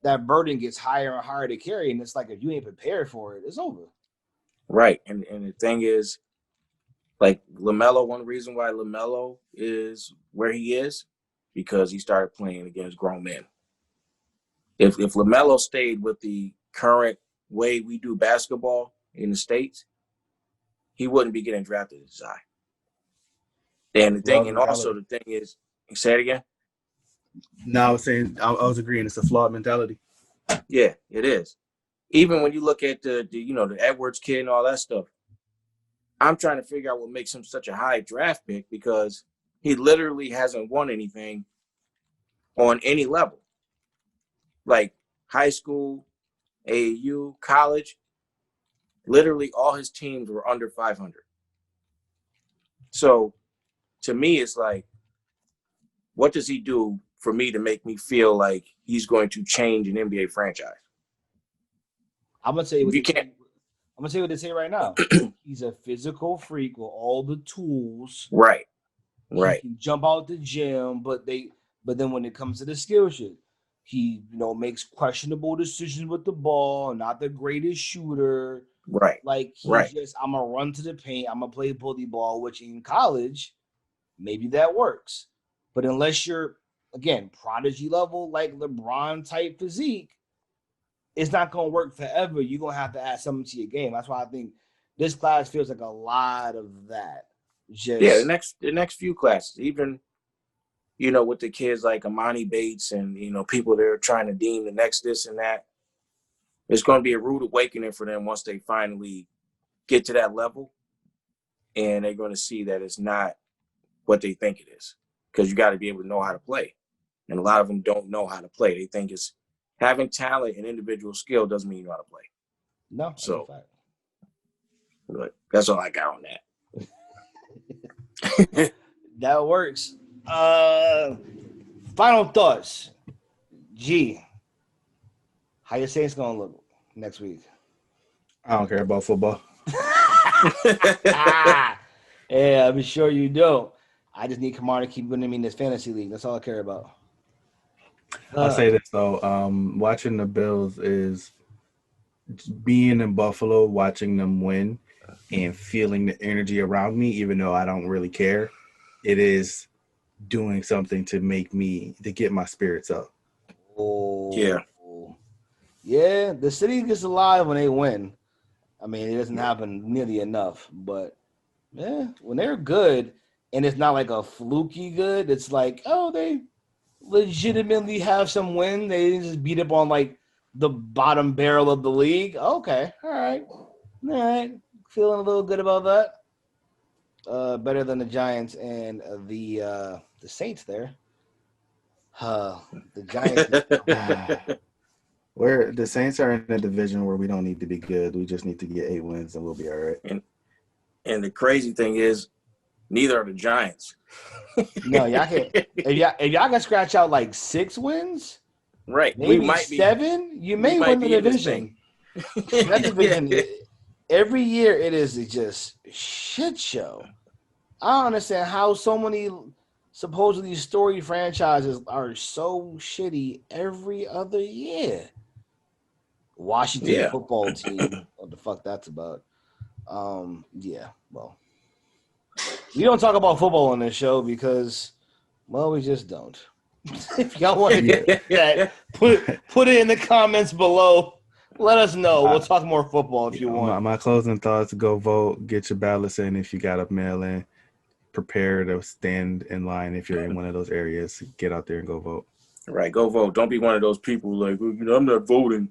that burden gets higher and higher to carry, and it's like if you ain't prepared for it, it's over. Right. And the thing is, like LaMelo, one reason why LaMelo is where he is, because he started playing against grown men. If LaMelo stayed with the current way we do basketball in the States, he wouldn't be getting drafted as high. And the thing, Flawed and also mentality. the thing is, say it again. No, I was saying I was agreeing. It's a flawed mentality. Yeah, it is. Even when you look at the Edwards kid and all that stuff, I'm trying to figure out what makes him such a high draft pick because he literally hasn't won anything on any level, like high school, AAU, college. Literally, all his teams were under 500. So to me, it's like, what does he do for me to make me feel like he's going to change an NBA franchise? I'm gonna tell you what You they can't. say. I'm gonna tell you what they say right now. He's a physical freak with all the tools. Right. He Right. can jump out the gym, but then when it comes to the skill shit, he makes questionable decisions with the ball, not the greatest shooter. Right. Like he's Right. just, I'm gonna run to the paint, I'm gonna play bully ball, which in college, maybe that works. But unless you're, again, prodigy level, like LeBron type physique, it's not gonna work forever. You're gonna have to add something to your game. That's why I think this class feels like a lot of that. Yeah. Just The next few classes, even with the kids like Amani Bates and people that are trying to deem the next this and that, it's going to be a rude awakening for them once they finally get to that level, and they're going to see that it's not what they think it is, because you got to be able to know how to play, and a lot of them don't know how to play. They think it's having talent and individual skill doesn't mean you know how to play. no. So, Fact. but that's all I got on that. That works. Final thoughts. G, how your Saints gonna look next week? I don't care about football. Yeah, I'm sure you don't. I just need Kamar to keep winning me in this fantasy league. That's all I care about. I'll say this though. Watching the Bills is being in Buffalo, watching them win, and feeling the energy around me, even though I don't really care. It is doing something to get my spirits up. Oh, Yeah. Yeah, the city gets alive when they win. I mean, it doesn't happen nearly enough, but yeah, when they're good and it's not like a fluky good, it's like, oh, they legitimately have some win. They didn't just beat up on like the bottom barrel of the league. Okay, all right, feeling a little good about that. Better than the Giants and the Saints there. The Giants. Where the Saints are in a division where we don't need to be good. We just need to get 8 wins and we'll be all right. And the crazy thing is, neither are the Giants. No, y'all can. If y'all can scratch out like 6 wins, right? maybe We might 7. You may might win the be in this division. thing. That division, every year it is just shit show. I don't understand how so many supposedly storied franchises are so shitty every other year. Washington Yeah. football team, what the fuck that's about? Yeah, well, we don't talk about football on this show because, well, we just don't. If y'all want to get that, put it in the comments below. Let us know. We'll talk more football if you want. My closing thoughts: go vote, get your ballots in. If you got a mail in, prepare to stand in line. If you're in one of those areas, get out there and go vote. Right, go vote. Don't be one of those people like, I'm not voting.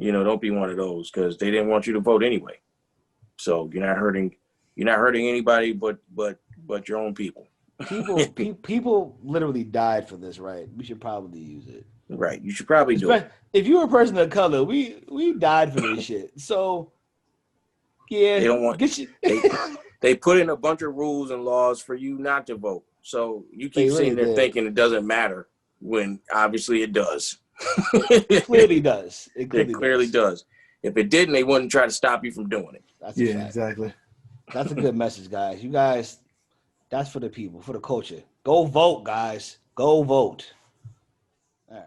Don't be one of those, because they didn't want you to vote anyway. So you're not hurting anybody but your own people. People literally died for this, right? We should probably use it. Right, you should probably do it. If you were a person of color, we died for this shit. So yeah, They don't want they put in a bunch of rules and laws for you not to vote. So you keep sitting there thinking it doesn't matter when obviously it does. It clearly does. It clearly does. If it didn't, they wouldn't try to stop you from doing it. That's a fact. Exactly. That's a good message, guys. You guys, that's for the people, for the culture. Go vote, guys. Go vote. All right.